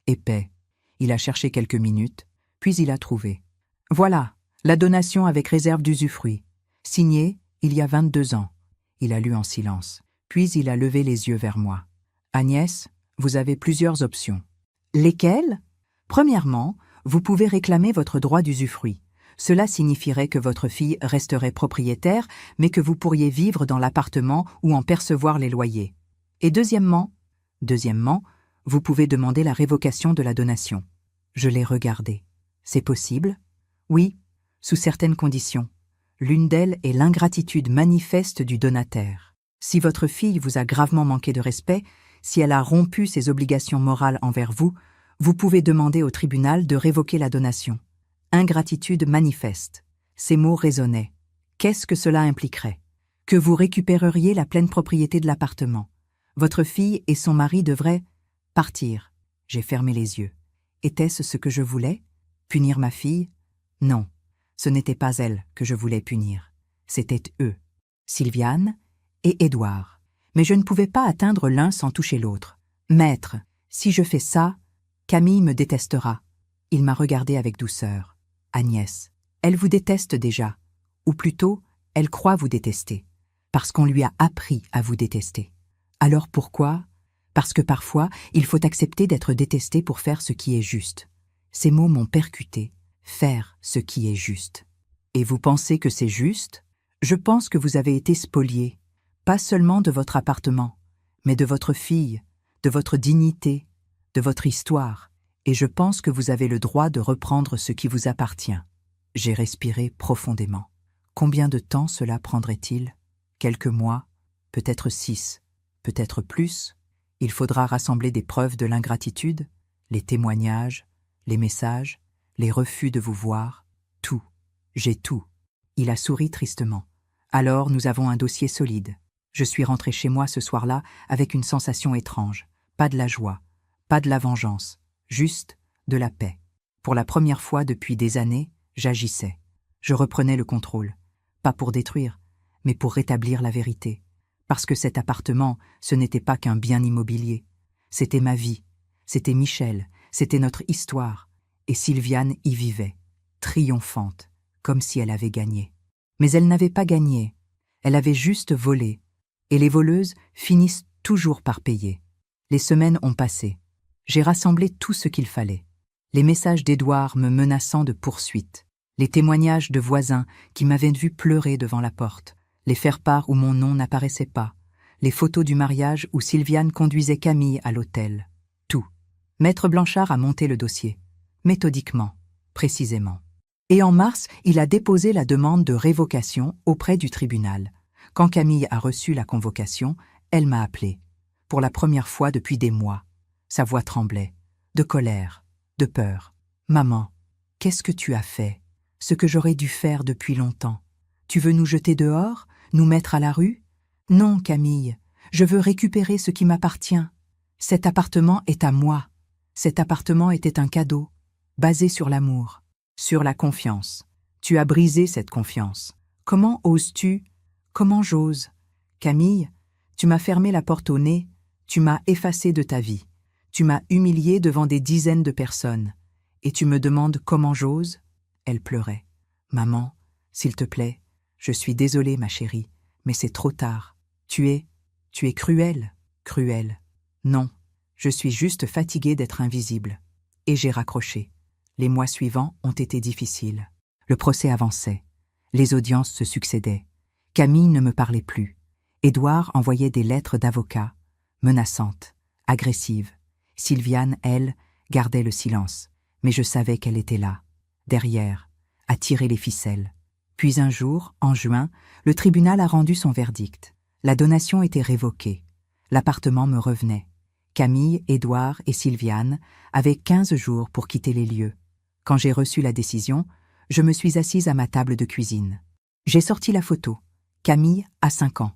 Épais. Il a cherché quelques minutes, puis il a trouvé. Voilà, la donation avec réserve d'usufruit. Signée il y a 22 ans. Il a lu en silence. Puis il a levé les yeux vers moi. Agnès, vous avez plusieurs options. Lesquelles? Premièrement, vous pouvez réclamer votre droit d'usufruit. Cela signifierait que votre fille resterait propriétaire, mais que vous pourriez vivre dans l'appartement ou en percevoir les loyers. Et deuxièmement, vous pouvez demander la révocation de la donation. Je l'ai regardé. C'est possible? Oui, sous certaines conditions. L'une d'elles est l'ingratitude manifeste du donataire. Si votre fille vous a gravement manqué de respect, si elle a rompu ses obligations morales envers vous, vous pouvez demander au tribunal de révoquer la donation. Ingratitude manifeste. Ces mots résonnaient. Qu'est-ce que cela impliquerait? Que vous récupéreriez la pleine propriété de l'appartement. Votre fille et son mari devraient partir. J'ai fermé les yeux. Était-ce ce que je voulais? Punir ma fille? Non, ce n'était pas elle que je voulais punir. C'était eux, Sylviane et Édouard. Mais je ne pouvais pas atteindre l'un sans toucher l'autre. Maître, si je fais ça, Camille me détestera. Il m'a regardé avec douceur. Agnès, elle vous déteste déjà. Ou plutôt, elle croit vous détester. Parce qu'on lui a appris à vous détester. Alors pourquoi? Parce que parfois, il faut accepter d'être détesté pour faire ce qui est juste. Ces mots m'ont percuté. Faire ce qui est juste. Et vous pensez que c'est juste? Je pense que vous avez été spolié, pas seulement de votre appartement, mais de votre fille, de votre dignité, de votre histoire, et je pense que vous avez le droit de reprendre ce qui vous appartient. J'ai respiré profondément. Combien de temps cela prendrait-il? Quelques mois, peut-être 6, peut-être plus. Il faudra rassembler des preuves de l'ingratitude, les témoignages, les messages, les refus de vous voir, tout. J'ai tout. Il a souri tristement. Alors nous avons un dossier solide. Je suis rentré chez moi ce soir-là avec une sensation étrange. Pas de la joie, pas de la vengeance, juste de la paix. Pour la première fois depuis des années, j'agissais. Je reprenais le contrôle. Pas pour détruire, mais pour rétablir la vérité. Parce que cet appartement, ce n'était pas qu'un bien immobilier. C'était ma vie. C'était Michel. C'était notre histoire. Et Sylviane y vivait, triomphante, comme si elle avait gagné. Mais elle n'avait pas gagné, elle avait juste volé. Et les voleuses finissent toujours par payer. Les semaines ont passé. J'ai rassemblé tout ce qu'il fallait. Les messages d'Édouard me menaçant de poursuite, les témoignages de voisins qui m'avaient vu pleurer devant la porte, les faire-part où mon nom n'apparaissait pas, les photos du mariage où Sylviane conduisait Camille à l'hôtel. Tout. Maître Blanchard a monté le dossier. Méthodiquement, précisément. Et en mars, il a déposé la demande de révocation auprès du tribunal. Quand Camille a reçu la convocation, elle m'a appelé. Pour la première fois depuis des mois. Sa voix tremblait. De colère, de peur. « Maman, qu'est-ce que tu as fait? Ce que j'aurais dû faire depuis longtemps. Tu veux nous jeter dehors? Nous mettre à la rue? Non, Camille, je veux récupérer ce qui m'appartient. Cet appartement est à moi. Cet appartement était un cadeau. Basé sur l'amour, sur la confiance. Tu as brisé cette confiance. Comment oses-tu? Comment j'ose? Camille, tu m'as fermé la porte au nez, tu m'as effacé de ta vie. Tu m'as humilié devant des dizaines de personnes. Et tu me demandes comment j'ose ?» Elle pleurait. « Maman, s'il te plaît, je suis désolée, ma chérie, mais c'est trop tard. Tu es cruelle, cruelle. Non, je suis juste fatiguée d'être invisible. » Et j'ai raccroché. Les mois suivants ont été difficiles. Le procès avançait. Les audiences se succédaient. Camille ne me parlait plus. Édouard envoyait des lettres d'avocat, menaçantes, agressives. Sylviane, elle, gardait le silence. Mais je savais qu'elle était là, derrière, à tirer les ficelles. Puis un jour, en juin, le tribunal a rendu son verdict. La donation était révoquée. L'appartement me revenait. Camille, Édouard et Sylviane avaient 15 jours pour quitter les lieux. Quand j'ai reçu la décision, je me suis assise à ma table de cuisine. J'ai sorti la photo. Camille a 5 ans.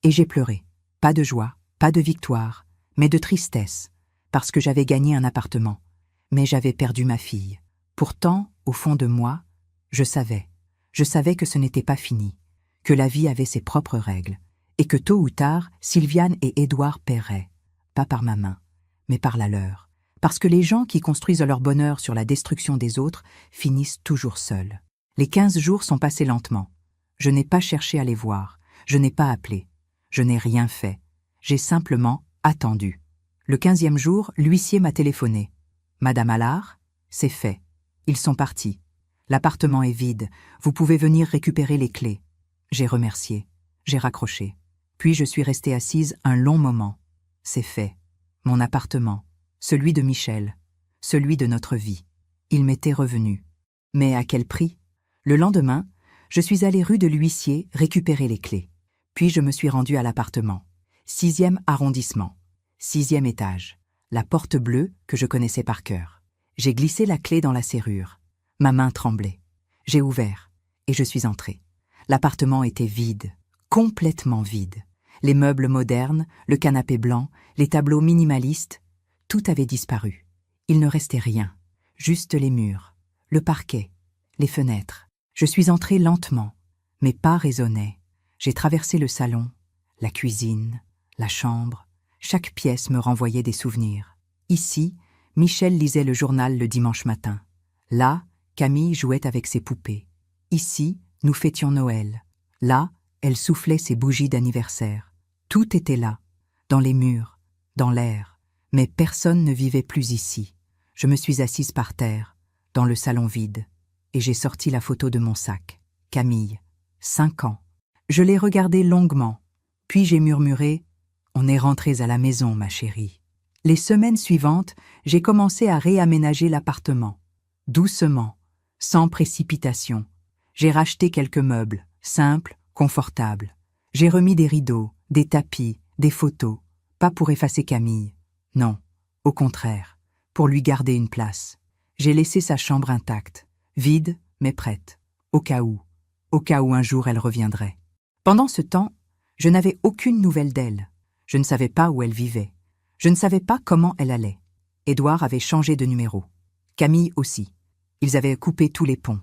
Et j'ai pleuré. Pas de joie, pas de victoire, mais de tristesse, parce que j'avais gagné un appartement. Mais j'avais perdu ma fille. Pourtant, au fond de moi, je savais que ce n'était pas fini, que la vie avait ses propres règles, et que tôt ou tard, Sylviane et Édouard paieraient, pas par ma main, mais par la leur, parce que les gens qui construisent leur bonheur sur la destruction des autres finissent toujours seuls. Les 15 jours sont passés lentement. Je n'ai pas cherché à les voir, je n'ai pas appelé, je n'ai rien fait, j'ai simplement attendu. Le 15e jour, l'huissier m'a téléphoné. « Madame Allard, c'est fait. Ils sont partis. L'appartement est vide. Vous pouvez venir récupérer les clés. » J'ai remercié. J'ai raccroché. Puis je suis restée assise un long moment. C'est fait. Mon appartement. Celui de Michel. Celui de notre vie. Il m'était revenu. Mais à quel prix? Le lendemain, je suis allée rue de l'Huissier récupérer les clés. Puis je me suis rendue à l'appartement. 6e arrondissement. 6e étage. La porte bleue que je connaissais par cœur. J'ai glissé la clé dans la serrure. Ma main tremblait. J'ai ouvert et je suis entrée. L'appartement était vide, complètement vide. Les meubles modernes, le canapé blanc, les tableaux minimalistes, tout avait disparu. Il ne restait rien, juste les murs, le parquet, les fenêtres. Je suis entrée lentement. Mes pas résonnaient. J'ai traversé le salon, la cuisine, la chambre. Chaque pièce me renvoyait des souvenirs. Ici, Michel lisait le journal le dimanche matin. Là, Camille jouait avec ses poupées. Ici, nous fêtions Noël. Là, elle soufflait ses bougies d'anniversaire. Tout était là, dans les murs, dans l'air. Mais personne ne vivait plus ici. Je me suis assise par terre, dans le salon vide, et j'ai sorti la photo de mon sac. Camille, 5 ans. Je l'ai regardée longuement, puis j'ai murmuré « On est rentrés à la maison, ma chérie ». Les semaines suivantes, j'ai commencé à réaménager l'appartement. Doucement, sans précipitation. J'ai racheté quelques meubles, simples, confortables. J'ai remis des rideaux, des tapis, des photos, pas pour effacer Camille. Non, au contraire, pour lui garder une place. J'ai laissé sa chambre intacte, vide mais prête, au cas où un jour elle reviendrait. Pendant ce temps, je n'avais aucune nouvelle d'elle. Je ne savais pas où elle vivait. Je ne savais pas comment elle allait. Édouard avait changé de numéro. Camille aussi. Ils avaient coupé tous les ponts.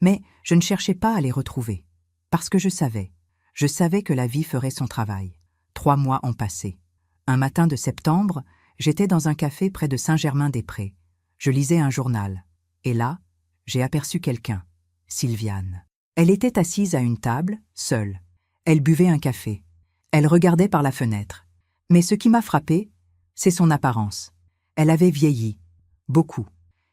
Mais je ne cherchais pas à les retrouver. Parce que je savais que la vie ferait son travail. 3 mois ont passé. Un matin de septembre, j'étais dans un café près de Saint-Germain-des-Prés. Je lisais un journal. Et là, j'ai aperçu quelqu'un. Sylviane. Elle était assise à une table, seule. Elle buvait un café. Elle regardait par la fenêtre. Mais ce qui m'a frappé, c'est son apparence. Elle avait vieilli. Beaucoup.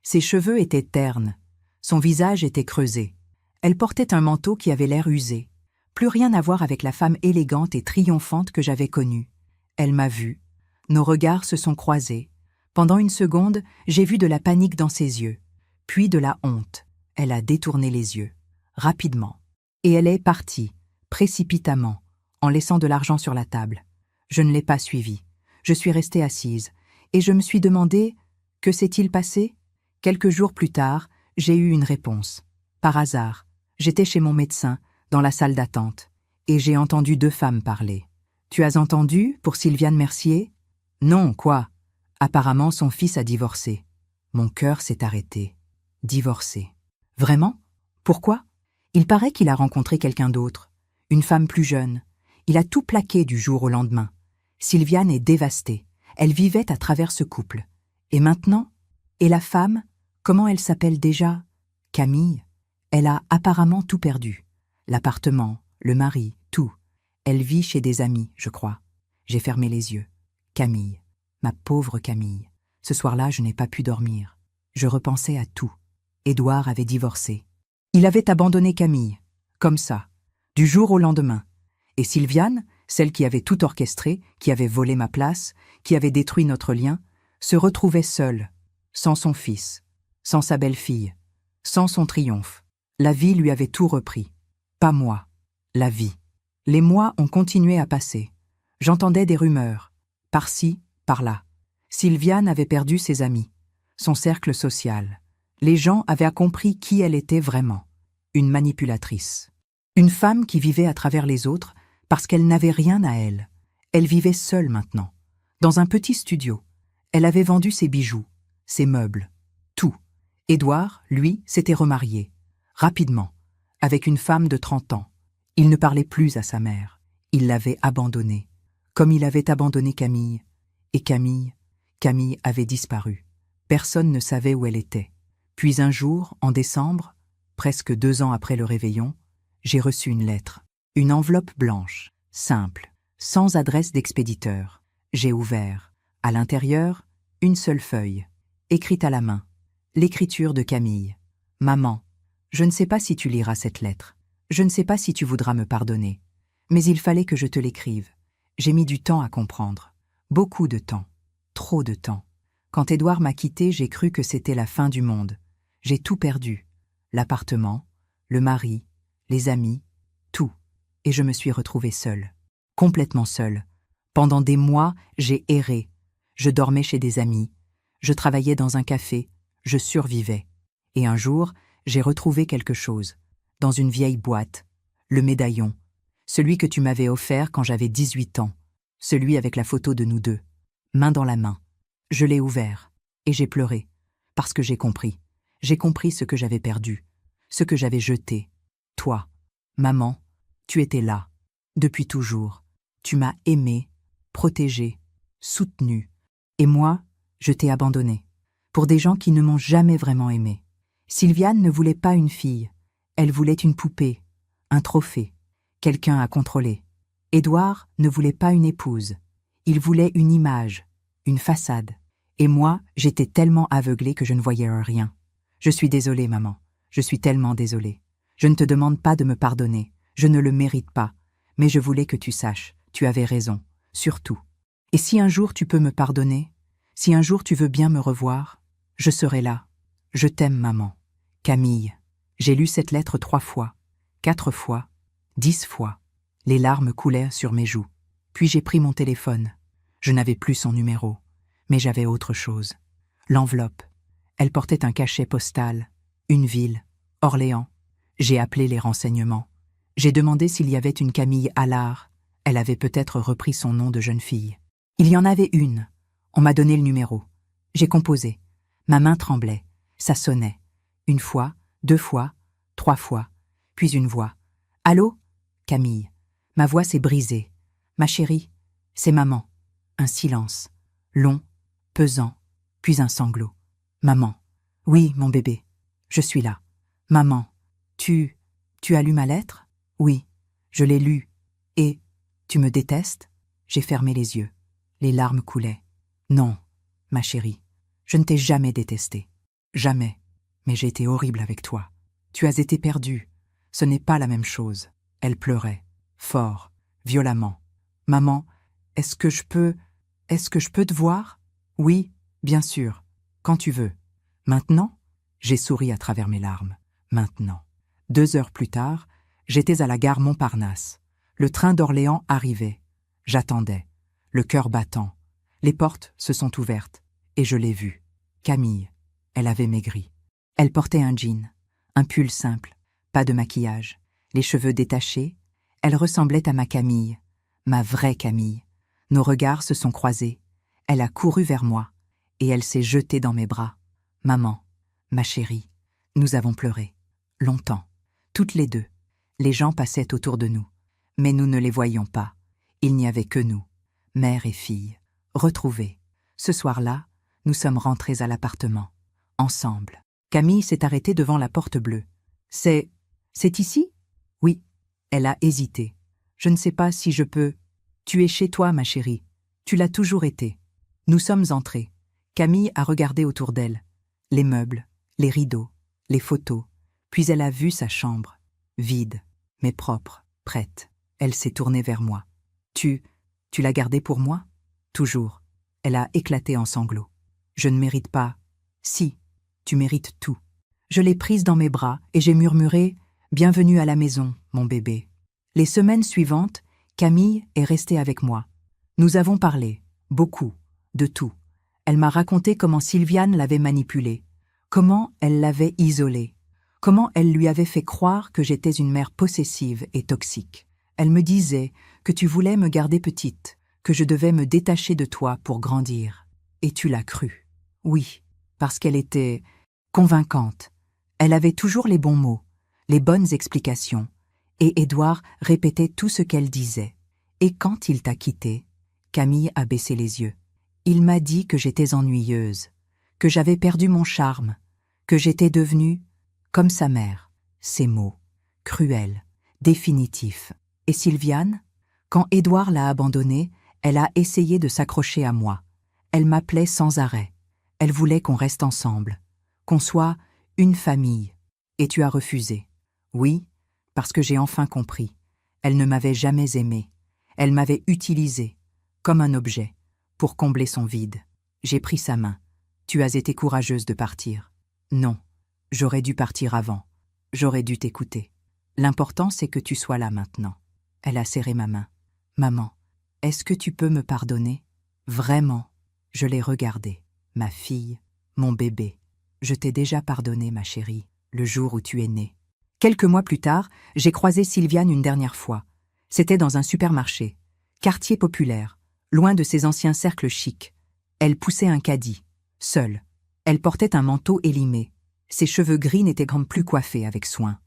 Ses cheveux étaient ternes. Son visage était creusé. Elle portait un manteau qui avait l'air usé. Plus rien à voir avec la femme élégante et triomphante que j'avais connue. Elle m'a vue. Nos regards se sont croisés. Pendant une seconde, j'ai vu de la panique dans ses yeux. Puis de la honte. Elle a détourné les yeux. Rapidement. Et elle est partie, précipitamment, en laissant de l'argent sur la table. Je ne l'ai pas suivie. Je suis restée assise. Et je me suis demandé, que s'est-il passé? Quelques jours plus tard, j'ai eu une réponse. Par hasard, j'étais chez mon médecin, dans la salle d'attente, et j'ai entendu 2 femmes parler. « Tu as entendu, pour Sylviane Mercier ?»« Non, quoi ? Apparemment, son fils a divorcé. » Mon cœur s'est arrêté. Divorcé. Vraiment? Pourquoi? Il paraît qu'il a rencontré quelqu'un d'autre, une femme plus jeune. Il a tout plaqué du jour au lendemain. Sylviane est dévastée. Elle vivait à travers ce couple. Et maintenant? Et la femme? Comment elle s'appelle déjà? Camille. Elle a apparemment tout perdu. L'appartement, le mari, tout. Elle vit chez des amis, je crois. J'ai fermé les yeux. Camille. Ma pauvre Camille. Ce soir-là, je n'ai pas pu dormir. Je repensais à tout. Édouard avait divorcé. Il avait abandonné Camille. Comme ça. Du jour au lendemain. Et Sylviane, celle qui avait tout orchestré, qui avait volé ma place, qui avait détruit notre lien, se retrouvait seule, sans son fils, sans sa belle-fille, sans son triomphe. La vie lui avait tout repris. Pas moi. La vie. Les mois ont continué à passer. J'entendais des rumeurs, par-ci, par-là. Sylviane avait perdu ses amis, son cercle social. Les gens avaient compris qui elle était vraiment. Une manipulatrice. Une femme qui vivait à travers les autres parce qu'elle n'avait rien à elle. Elle vivait seule maintenant, dans un petit studio. Elle avait vendu ses bijoux, ses meubles, tout. Édouard, lui, s'était remarié, rapidement, avec une femme de 30 ans. Il ne parlait plus à sa mère. Il l'avait abandonnée, comme il avait abandonné Camille. Et Camille avait disparu. Personne ne savait où elle était. Puis un jour, en décembre, presque 2 ans après le réveillon, j'ai reçu une lettre. Une enveloppe blanche, simple, sans adresse d'expéditeur. J'ai ouvert. À l'intérieur, une seule feuille, écrite à la main. L'écriture de Camille. Maman, je ne sais pas si tu liras cette lettre. Je ne sais pas si tu voudras me pardonner. Mais il fallait que je te l'écrive. J'ai mis du temps à comprendre. Beaucoup de temps. Trop de temps. Quand Édouard m'a quitté, j'ai cru que c'était la fin du monde. J'ai tout perdu. L'appartement, le mari, les amis, tout. Et je me suis retrouvée seule. Complètement seule. Pendant des mois, j'ai erré. Je dormais chez des amis. Je travaillais dans un café. Je survivais. Et un jour, j'ai retrouvé quelque chose. Dans une vieille boîte. Le médaillon. Celui que tu m'avais offert quand j'avais 18 ans. Celui avec la photo de nous deux. Main dans la main. Je l'ai ouvert. Et j'ai pleuré. Parce que j'ai compris. J'ai compris ce que j'avais perdu. Ce que j'avais jeté. Toi. Maman. Tu étais là. Depuis toujours. Tu m'as aimé, protégé, soutenu. Et moi, je t'ai abandonné. Pour des gens qui ne m'ont jamais vraiment aimé. Sylviane ne voulait pas une fille. Elle voulait une poupée, un trophée, quelqu'un à contrôler. Édouard ne voulait pas une épouse. Il voulait une image, une façade. Et moi, j'étais tellement aveuglée que je ne voyais rien. Je suis désolée, maman. Je suis tellement désolée. Je ne te demande pas de me pardonner. Je ne le mérite pas. Mais je voulais que tu saches, tu avais raison, surtout. Et si un jour tu peux me pardonner, si un jour tu veux bien me revoir, je serai là. Je t'aime, maman. Camille. J'ai lu cette lettre 3 fois, 4 fois, 10 fois. Les larmes coulèrent sur mes joues. Puis j'ai pris mon téléphone. Je n'avais plus son numéro, mais j'avais autre chose. L'enveloppe. Elle portait un cachet postal, une ville, Orléans. J'ai appelé les renseignements. J'ai demandé s'il y avait une Camille Allard. Elle avait peut-être repris son nom de jeune fille. Il y en avait une. On m'a donné le numéro. J'ai composé. Ma main tremblait. Ça sonnait. 1 fois, 2 fois, 3 fois. Puis une voix. « Allô ? Camille. » Ma voix s'est brisée. « Ma chérie, c'est maman. » Un silence. Long, pesant, puis un sanglot. « Maman. »« Oui, mon bébé. Je suis là. »« Maman. » Tu as lu ma lettre ? » ?»« Oui, je l'ai lue. Et tu me détestes ?» J'ai fermé les yeux. Les larmes coulaient. « Non, ma chérie. Je ne t'ai jamais détestée. Jamais. Mais j'ai été horrible avec toi. Tu as été perdue. Ce n'est pas la même chose. » Elle pleurait. Fort, violemment. « Maman, est-ce que je peux te voir ? » ?»« Oui, bien sûr. Quand tu veux. »« Maintenant ?» J'ai souri à travers mes larmes. Maintenant. 2 heures plus tard, j'étais à la gare Montparnasse. Le train d'Orléans arrivait. J'attendais, le cœur battant. Les portes se sont ouvertes, et je l'ai vue. Camille. Elle avait maigri. Elle portait un jean, un pull simple, pas de maquillage, les cheveux détachés. Elle ressemblait à ma Camille, ma vraie Camille. Nos regards se sont croisés. Elle a couru vers moi, et elle s'est jetée dans mes bras. Maman, ma chérie, nous avons pleuré. Longtemps. Toutes les deux. Les gens passaient autour de nous. Mais nous ne les voyions pas. Il n'y avait que nous, mère et fille, retrouvés. Ce soir-là, nous sommes rentrés à l'appartement, ensemble. Camille s'est arrêtée devant la porte bleue. C'est ici? Oui. Elle a hésité. Je ne sais pas si je peux. Tu es chez toi, ma chérie. Tu l'as toujours été. Nous sommes entrés. Camille a regardé autour d'elle. Les meubles, les rideaux, les photos. Puis elle a vu sa chambre. Vide, mais propre, prête. Elle s'est tournée vers moi. Tu l'as gardée pour moi? Toujours. Elle a éclaté en sanglots. Je ne mérite pas. Si, tu mérites tout. Je l'ai prise dans mes bras et j'ai murmuré « Bienvenue à la maison, mon bébé ». Les semaines suivantes, Camille est restée avec moi. Nous avons parlé, beaucoup, de tout. Elle m'a raconté comment Sylviane l'avait manipulée, comment elle l'avait isolée, comment elle lui avait fait croire que j'étais une mère possessive et toxique. Elle me disait que tu voulais me garder petite, que je devais me détacher de toi pour grandir. Et tu l'as cru. Oui, parce qu'elle était convaincante. Elle avait toujours les bons mots, les bonnes explications, et Édouard répétait tout ce qu'elle disait. Et quand il t'a quittée, Camille a baissé les yeux. Il m'a dit que j'étais ennuyeuse, que j'avais perdu mon charme, que j'étais devenue comme sa mère. Ces mots, cruels, définitifs. Et Sylviane? Quand Édouard l'a abandonnée, elle a essayé de s'accrocher à moi. Elle m'appelait sans arrêt. Elle voulait qu'on reste ensemble, qu'on soit une famille. Et tu as refusé. Oui, parce que j'ai enfin compris. Elle ne m'avait jamais aimée. Elle m'avait utilisée, comme un objet, pour combler son vide. J'ai pris sa main. Tu as été courageuse de partir. Non, j'aurais dû partir avant. J'aurais dû t'écouter. L'important, c'est que tu sois là maintenant. Elle a serré ma main. Maman, est-ce que tu peux me pardonner? Vraiment? Je l'ai regardée. Ma fille, mon bébé. Je t'ai déjà pardonné, ma chérie, le jour où tu es née. Quelques mois plus tard, j'ai croisé Sylviane une dernière fois. C'était dans un supermarché, quartier populaire, loin de ses anciens cercles chics. Elle poussait un caddie, seule. Elle portait un manteau élimé. Ses cheveux gris n'étaient plus coiffés avec soin.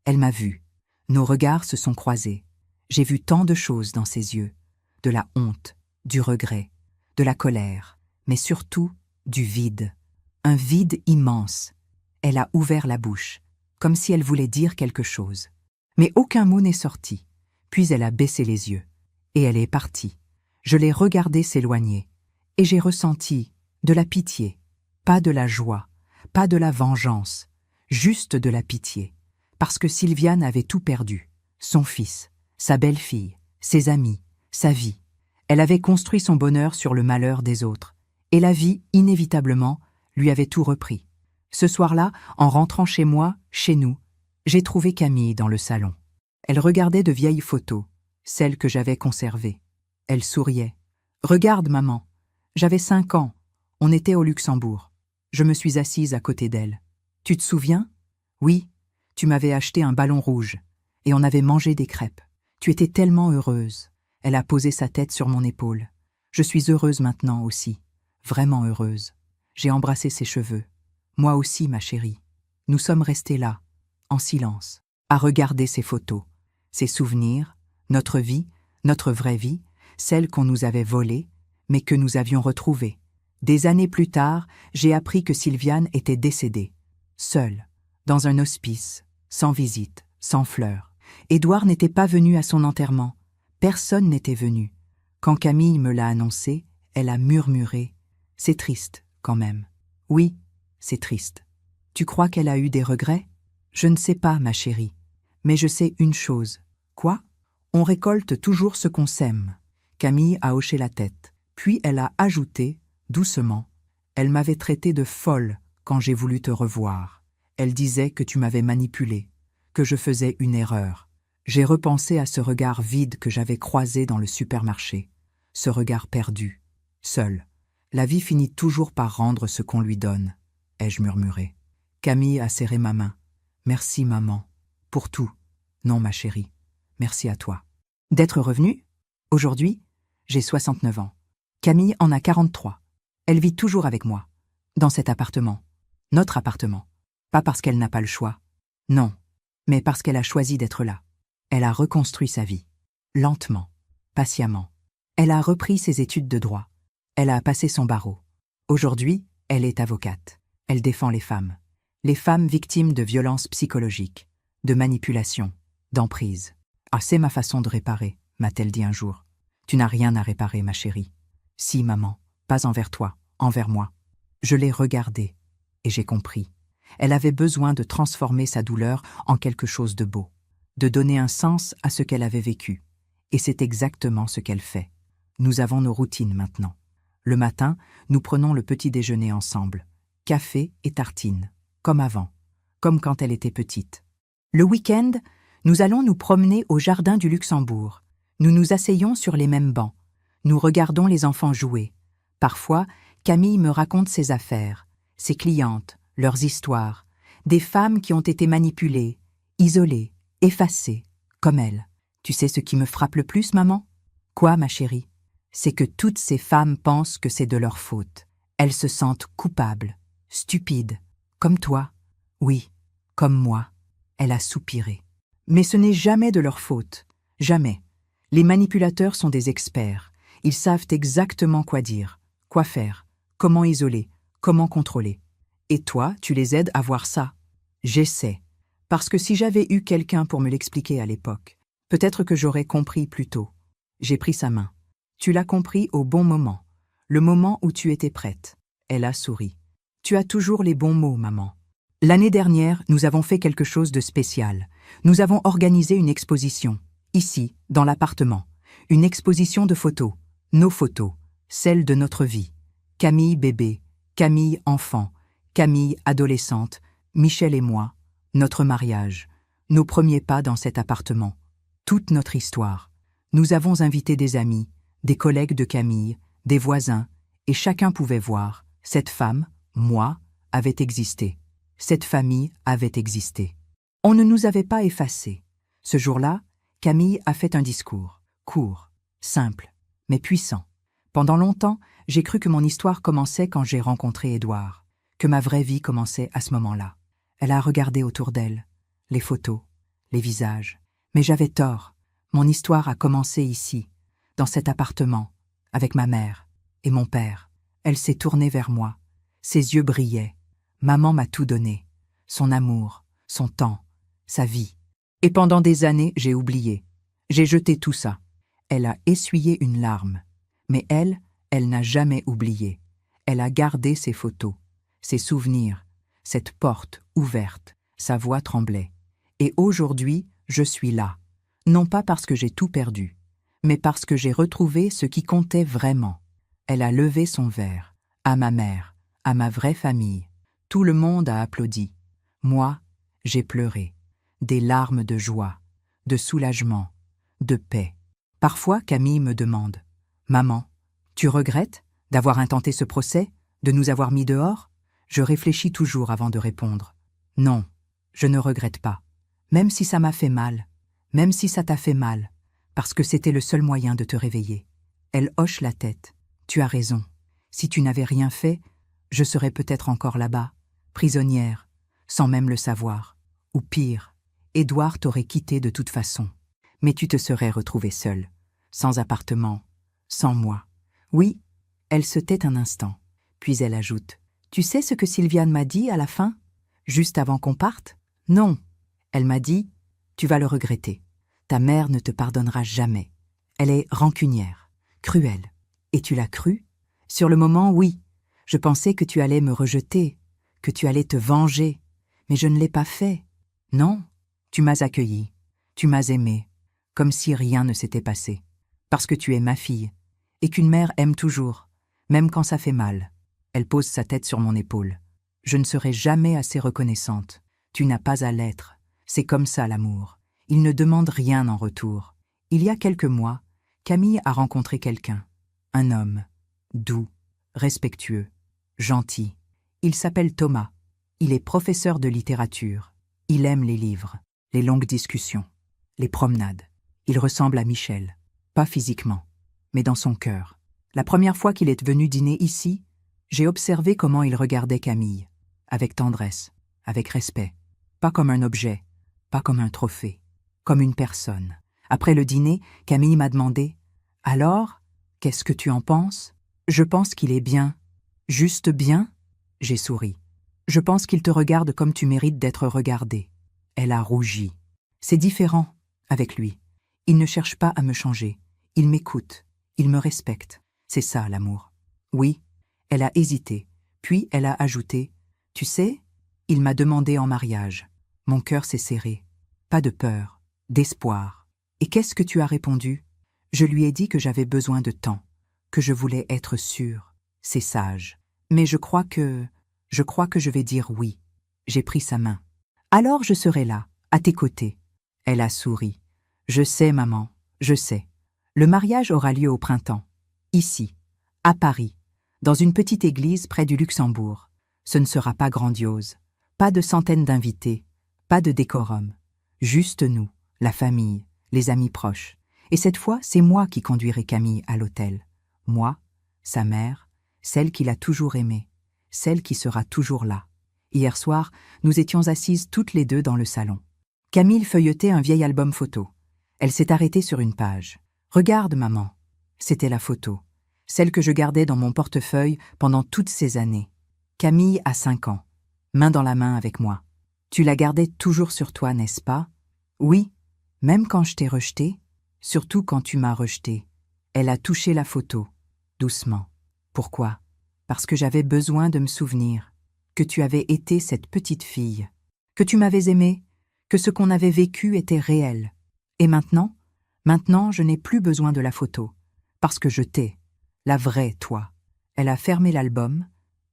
Elle m'a vue. Nos regards se sont croisés. J'ai vu tant de choses dans ses yeux. De la honte, du regret, de la colère, mais surtout du vide. Un vide immense. Elle a ouvert la bouche, comme si elle voulait dire quelque chose. Mais aucun mot n'est sorti. Puis elle a baissé les yeux. Et elle est partie. Je l'ai regardée s'éloigner. Et j'ai ressenti de la pitié. Pas de la joie, pas de la vengeance. Juste de la pitié. Parce que Sylviane avait tout perdu. Son fils, sa belle-fille, ses amis, sa vie. Elle avait construit son bonheur sur le malheur des autres. Et la vie, inévitablement, lui avait tout repris. Ce soir-là, en rentrant chez moi, chez nous, j'ai trouvé Camille dans le salon. Elle regardait de vieilles photos, celles que j'avais conservées. Elle souriait. « Regarde, maman. J'avais 5 ans. On était au Luxembourg. Je me suis assise à côté d'elle. Tu te souviens? Oui, tu m'avais acheté un ballon rouge. Et on avait mangé des crêpes. Tu étais tellement heureuse. » Elle a posé sa tête sur mon épaule. Je suis heureuse maintenant aussi. Vraiment heureuse. J'ai embrassé ses cheveux. Moi aussi, ma chérie. Nous sommes restés là, en silence, à regarder ces photos, ces souvenirs, notre vie, notre vraie vie, celle qu'on nous avait volée, mais que nous avions retrouvée. Des années plus tard, j'ai appris que Sylviane était décédée, seule, dans un hospice, sans visite, sans fleurs. Édouard n'était pas venu à son enterrement. Personne n'était venu. Quand Camille me l'a annoncé, elle a murmuré « C'est triste, quand même. » Oui, c'est triste. Tu crois qu'elle a eu des regrets? Je ne sais pas, ma chérie. Mais je sais une chose. Quoi? On récolte toujours ce qu'on sème. Camille a hoché la tête. Puis elle a ajouté, doucement, « Elle m'avait traité de folle quand j'ai voulu te revoir. Elle disait que tu m'avais manipulée, que je faisais une erreur. » J'ai repensé à ce regard vide que j'avais croisé dans le supermarché. Ce regard perdu, seul. La vie finit toujours par rendre ce qu'on lui donne, ai-je murmuré. Camille a serré ma main. Merci, maman. Pour tout. Non, ma chérie. Merci à toi. D'être revenue? Aujourd'hui, j'ai 69 ans. Camille en a 43. Elle vit toujours avec moi. Dans cet appartement. Notre appartement. Pas parce qu'elle n'a pas le choix. Non. Mais parce qu'elle a choisi d'être là. Elle a reconstruit sa vie. Lentement. Patiemment. Elle a repris ses études de droit. Elle a passé son barreau. Aujourd'hui, elle est avocate. Elle défend les femmes. Les femmes victimes de violences psychologiques, de manipulation, d'emprise. Ah, c'est ma façon de réparer, m'a-t-elle dit un jour. Tu n'as rien à réparer, ma chérie. Si, maman, pas envers toi, envers moi. Je l'ai regardée, et j'ai compris. Elle avait besoin de transformer sa douleur en quelque chose de beau, de donner un sens à ce qu'elle avait vécu. Et c'est exactement ce qu'elle fait. Nous avons nos routines maintenant. Le matin, nous prenons le petit déjeuner ensemble. Café et tartines, comme avant, comme quand elle était petite. Le week-end, nous allons nous promener au jardin du Luxembourg. Nous nous asseyons sur les mêmes bancs. Nous regardons les enfants jouer. Parfois, Camille me raconte ses affaires, ses clientes, leurs histoires, des femmes qui ont été manipulées, isolées, effacées, comme elle. Tu sais ce qui me frappe le plus, maman? Quoi, ma chérie? C'est que toutes ces femmes pensent que c'est de leur faute. Elles se sentent coupables, stupides, comme toi. Oui, comme moi. Elle a soupiré. Mais ce n'est jamais de leur faute. Jamais. Les manipulateurs sont des experts. Ils savent exactement quoi dire, quoi faire, comment isoler, comment contrôler. Et toi, tu les aides à voir ça. J'essaie. Parce que si j'avais eu quelqu'un pour me l'expliquer à l'époque, peut-être que j'aurais compris plus tôt. J'ai pris sa main. Tu l'as compris au bon moment, le moment où tu étais prête. Elle a souri. Tu as toujours les bons mots, maman. L'année dernière, nous avons fait quelque chose de spécial. Nous avons organisé une exposition, ici, dans l'appartement. Une exposition de photos, nos photos, celles de notre vie. Camille bébé, Camille enfant, Camille adolescente, Michel et moi, notre mariage, nos premiers pas dans cet appartement, toute notre histoire. Nous avons invité des amis, des collègues de Camille, des voisins, et chacun pouvait voir, cette femme, moi, avait existé. Cette famille avait existé. On ne nous avait pas effacés. Ce jour-là, Camille a fait un discours, court, simple, mais puissant. Pendant longtemps, j'ai cru que mon histoire commençait quand j'ai rencontré Édouard, que ma vraie vie commençait à ce moment-là. Elle a regardé autour d'elle, les photos, les visages. Mais j'avais tort. Mon histoire a commencé ici, dans cet appartement, avec ma mère et mon père. Elle s'est tournée vers moi. Ses yeux brillaient. Maman m'a tout donné. Son amour, son temps, sa vie. Et pendant des années, j'ai oublié. J'ai jeté tout ça. Elle a essuyé une larme. Mais elle n'a jamais oublié. Elle a gardé ses photos, ses souvenirs, cette porte ouverte. Sa voix tremblait. Et aujourd'hui, je suis là. Non pas parce que j'ai tout perdu, mais parce que j'ai retrouvé ce qui comptait vraiment. Elle a levé son verre, à ma mère, à ma vraie famille. Tout le monde a applaudi. Moi, j'ai pleuré. Des larmes de joie, de soulagement, de paix. Parfois, Camille me demande « Maman, tu regrettes d'avoir intenté ce procès, de nous avoir mis dehors ?» Je réfléchis toujours avant de répondre. Non, je ne regrette pas. Même si ça m'a fait mal, même si ça t'a fait mal, parce que c'était le seul moyen de te réveiller. Elle hoche la tête. Tu as raison. Si tu n'avais rien fait, je serais peut-être encore là-bas, prisonnière, sans même le savoir. Ou pire, Édouard t'aurait quitté de toute façon. Mais tu te serais retrouvée seule, sans appartement, sans moi. Oui, elle se tait un instant, puis elle ajoute « Tu sais ce que Sylviane m'a dit à la fin, juste avant qu'on parte ?» Non, elle m'a dit « Tu vas le regretter. Ta mère ne te pardonnera jamais. Elle est rancunière, cruelle. Et tu l'as cru ? Sur le moment, oui. Je pensais que tu allais me rejeter, que tu allais te venger. Mais je ne l'ai pas fait. Non, tu m'as accueilli, tu m'as aimé, comme si rien ne s'était passé. Parce que tu es ma fille, et qu'une mère aime toujours, même quand ça fait mal. Elle pose sa tête sur mon épaule. Je ne serai jamais assez reconnaissante. Tu n'as pas à l'être. C'est comme ça l'amour. Il ne demande rien en retour. Il y a quelques mois, Camille a rencontré quelqu'un. Un homme, doux, respectueux, gentil. Il s'appelle Thomas. Il est professeur de littérature. Il aime les livres, les longues discussions, les promenades. Il ressemble à Michel. Pas physiquement, mais dans son cœur. La première fois qu'il est venu dîner ici, j'ai observé comment il regardait Camille, avec tendresse, avec respect, pas comme un objet, pas comme un trophée, comme une personne. Après le dîner, Camille m'a demandé « Alors, qu'est-ce que tu en penses ?» « Je pense qu'il est bien. » « Juste bien ?» J'ai souri. Je pense qu'il te regarde comme tu mérites d'être regardé. Elle a rougi. C'est différent avec lui. Il ne cherche pas à me changer. Il m'écoute. Il me respecte. C'est ça, l'amour. Oui, elle a hésité. Puis elle a ajouté « Tu sais, il m'a demandé en mariage. » Mon cœur s'est serré. Pas de peur, d'espoir. Et qu'est-ce que tu as répondu? Je lui ai dit que j'avais besoin de temps, que je voulais être sûre. C'est sage. Mais je crois que je vais dire oui. J'ai pris sa main. Alors je serai là, à tes côtés. Elle a souri. Je sais, maman, je sais. Le mariage aura lieu au printemps. Ici, à Paris, dans une petite église près du Luxembourg. Ce ne sera pas grandiose. Pas de centaines d'invités. Pas de décorum. Juste nous, la famille, les amis proches. Et cette fois, c'est moi qui conduirai Camille à l'hôtel. Moi, sa mère, celle qu'il a toujours aimée, celle qui sera toujours là. Hier soir, nous étions assises toutes les deux dans le salon. Camille feuilletait un vieil album photo. Elle s'est arrêtée sur une page. « Regarde, maman. » C'était la photo, celle que je gardais dans mon portefeuille pendant toutes ces années. Camille a 5 ans, main dans la main avec moi. Tu la gardais toujours sur toi, n'est-ce pas? Oui, même quand je t'ai rejetée, surtout quand tu m'as rejetée. Elle a touché la photo, doucement. Pourquoi? Parce que j'avais besoin de me souvenir que tu avais été cette petite fille, que tu m'avais aimée, que ce qu'on avait vécu était réel. Et maintenant, je n'ai plus besoin de la photo, parce que je t'ai, la vraie toi. Elle a fermé l'album,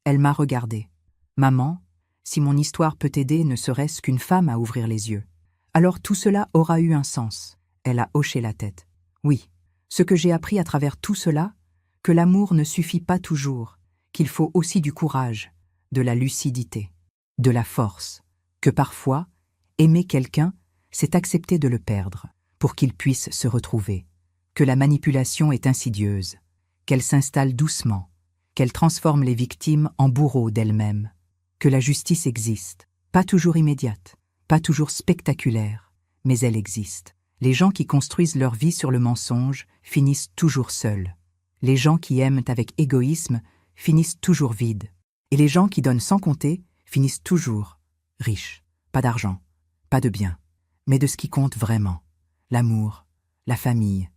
elle m'a regardée. Maman, si mon histoire peut t'aider, ne serait-ce qu'une femme à ouvrir les yeux, alors tout cela aura eu un sens. Elle a hoché la tête. Oui, ce que j'ai appris à travers tout cela, que l'amour ne suffit pas toujours, qu'il faut aussi du courage, de la lucidité, de la force, que parfois, aimer quelqu'un, c'est accepter de le perdre, pour qu'il puisse se retrouver, que la manipulation est insidieuse, qu'elle s'installe doucement, qu'elle transforme les victimes en bourreaux d'elles-mêmes, que la justice existe, pas toujours immédiate, pas toujours spectaculaire, mais elle existe. Les gens qui construisent leur vie sur le mensonge finissent toujours seuls. Les gens qui aiment avec égoïsme finissent toujours vides. Et les gens qui donnent sans compter finissent toujours riches. Pas d'argent, pas de biens, mais de ce qui compte vraiment. L'amour, la famille,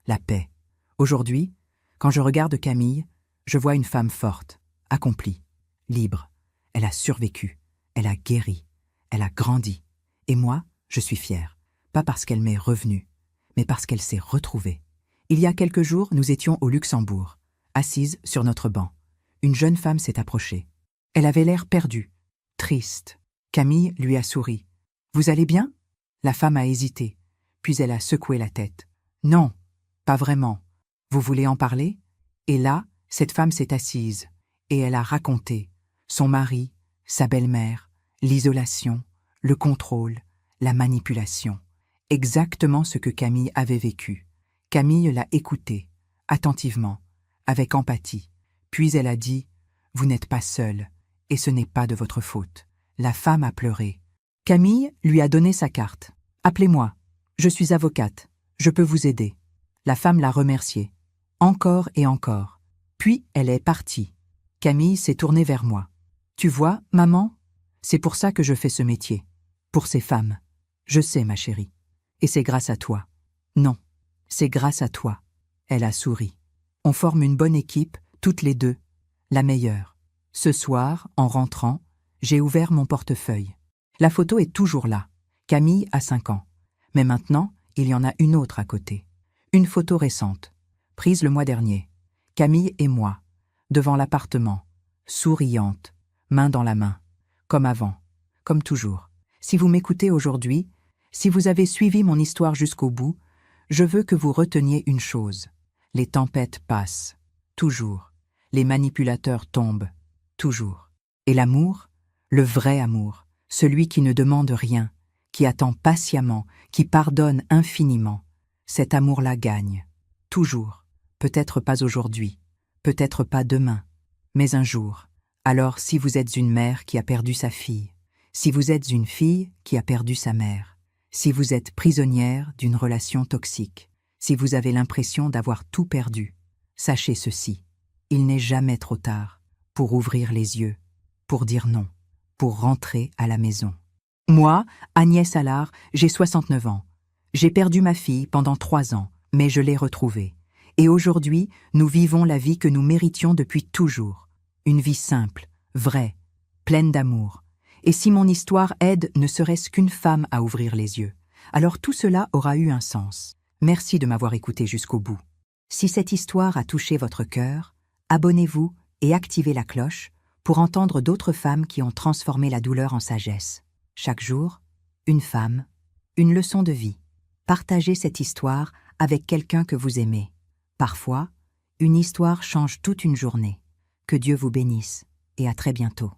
la paix. Aujourd'hui, quand je regarde Camille, je vois une femme forte, accomplie, libre. Elle a survécu, elle a guéri, elle a grandi. Et moi, je suis fière, pas parce qu'elle m'est revenue, mais parce qu'elle s'est retrouvée. Il y a quelques jours, nous étions au Luxembourg, assises sur notre banc. Une jeune femme s'est approchée. Elle avait l'air perdue, triste. Camille lui a souri. « Vous allez bien ?» La femme a hésité, puis elle a secoué la tête. « Non, pas vraiment. Vous voulez en parler ?» Et là, cette femme s'est assise, et elle a raconté son mari, sa belle-mère, l'isolation, le contrôle, la manipulation. Exactement ce que Camille avait vécu. Camille l'a écoutée, attentivement, avec empathie. Puis elle a dit « Vous n'êtes pas seule, et ce n'est pas de votre faute. » La femme a pleuré. Camille lui a donné sa carte. « Appelez-moi, je suis avocate, je peux vous aider. » La femme l'a remerciée, encore et encore. Puis elle est partie. Camille s'est tournée vers moi. « Tu vois, maman, c'est pour ça que je fais ce métier. Pour ces femmes. Je sais, ma chérie. Et c'est grâce à toi. » « Non, c'est grâce à toi. » Elle a souri. « On forme une bonne équipe, toutes les deux, la meilleure. » Ce soir, en rentrant, j'ai ouvert mon portefeuille. La photo est toujours là. Camille a 5 ans. Mais maintenant, il y en a une autre à côté. Une photo récente, prise le mois dernier. Camille et moi, devant l'appartement, souriante, main dans la main, comme avant, comme toujours. Si vous m'écoutez aujourd'hui, si vous avez suivi mon histoire jusqu'au bout, je veux que vous reteniez une chose. Les tempêtes passent, toujours. Les manipulateurs tombent, toujours. Et l'amour, le vrai amour, celui qui ne demande rien, qui attend patiemment, qui pardonne infiniment, cet amour-là gagne, toujours. Peut-être pas aujourd'hui, peut-être pas demain, mais un jour. Alors si vous êtes une mère qui a perdu sa fille, si vous êtes une fille qui a perdu sa mère, si vous êtes prisonnière d'une relation toxique, si vous avez l'impression d'avoir tout perdu, sachez ceci, il n'est jamais trop tard pour ouvrir les yeux, pour dire non, pour rentrer à la maison. Moi, Agnès Allard, j'ai 69 ans. J'ai perdu ma fille pendant 3 ans, mais je l'ai retrouvée. Et aujourd'hui, nous vivons la vie que nous méritions depuis toujours. Une vie simple, vraie, pleine d'amour. Et si mon histoire aide ne serait-ce qu'une femme à ouvrir les yeux, alors tout cela aura eu un sens. Merci de m'avoir écouté jusqu'au bout. Si cette histoire a touché votre cœur, abonnez-vous et activez la cloche pour entendre d'autres femmes qui ont transformé la douleur en sagesse. Chaque jour, une femme, une leçon de vie. Partagez cette histoire avec quelqu'un que vous aimez. Parfois, une histoire change toute une journée. Que Dieu vous bénisse et à très bientôt.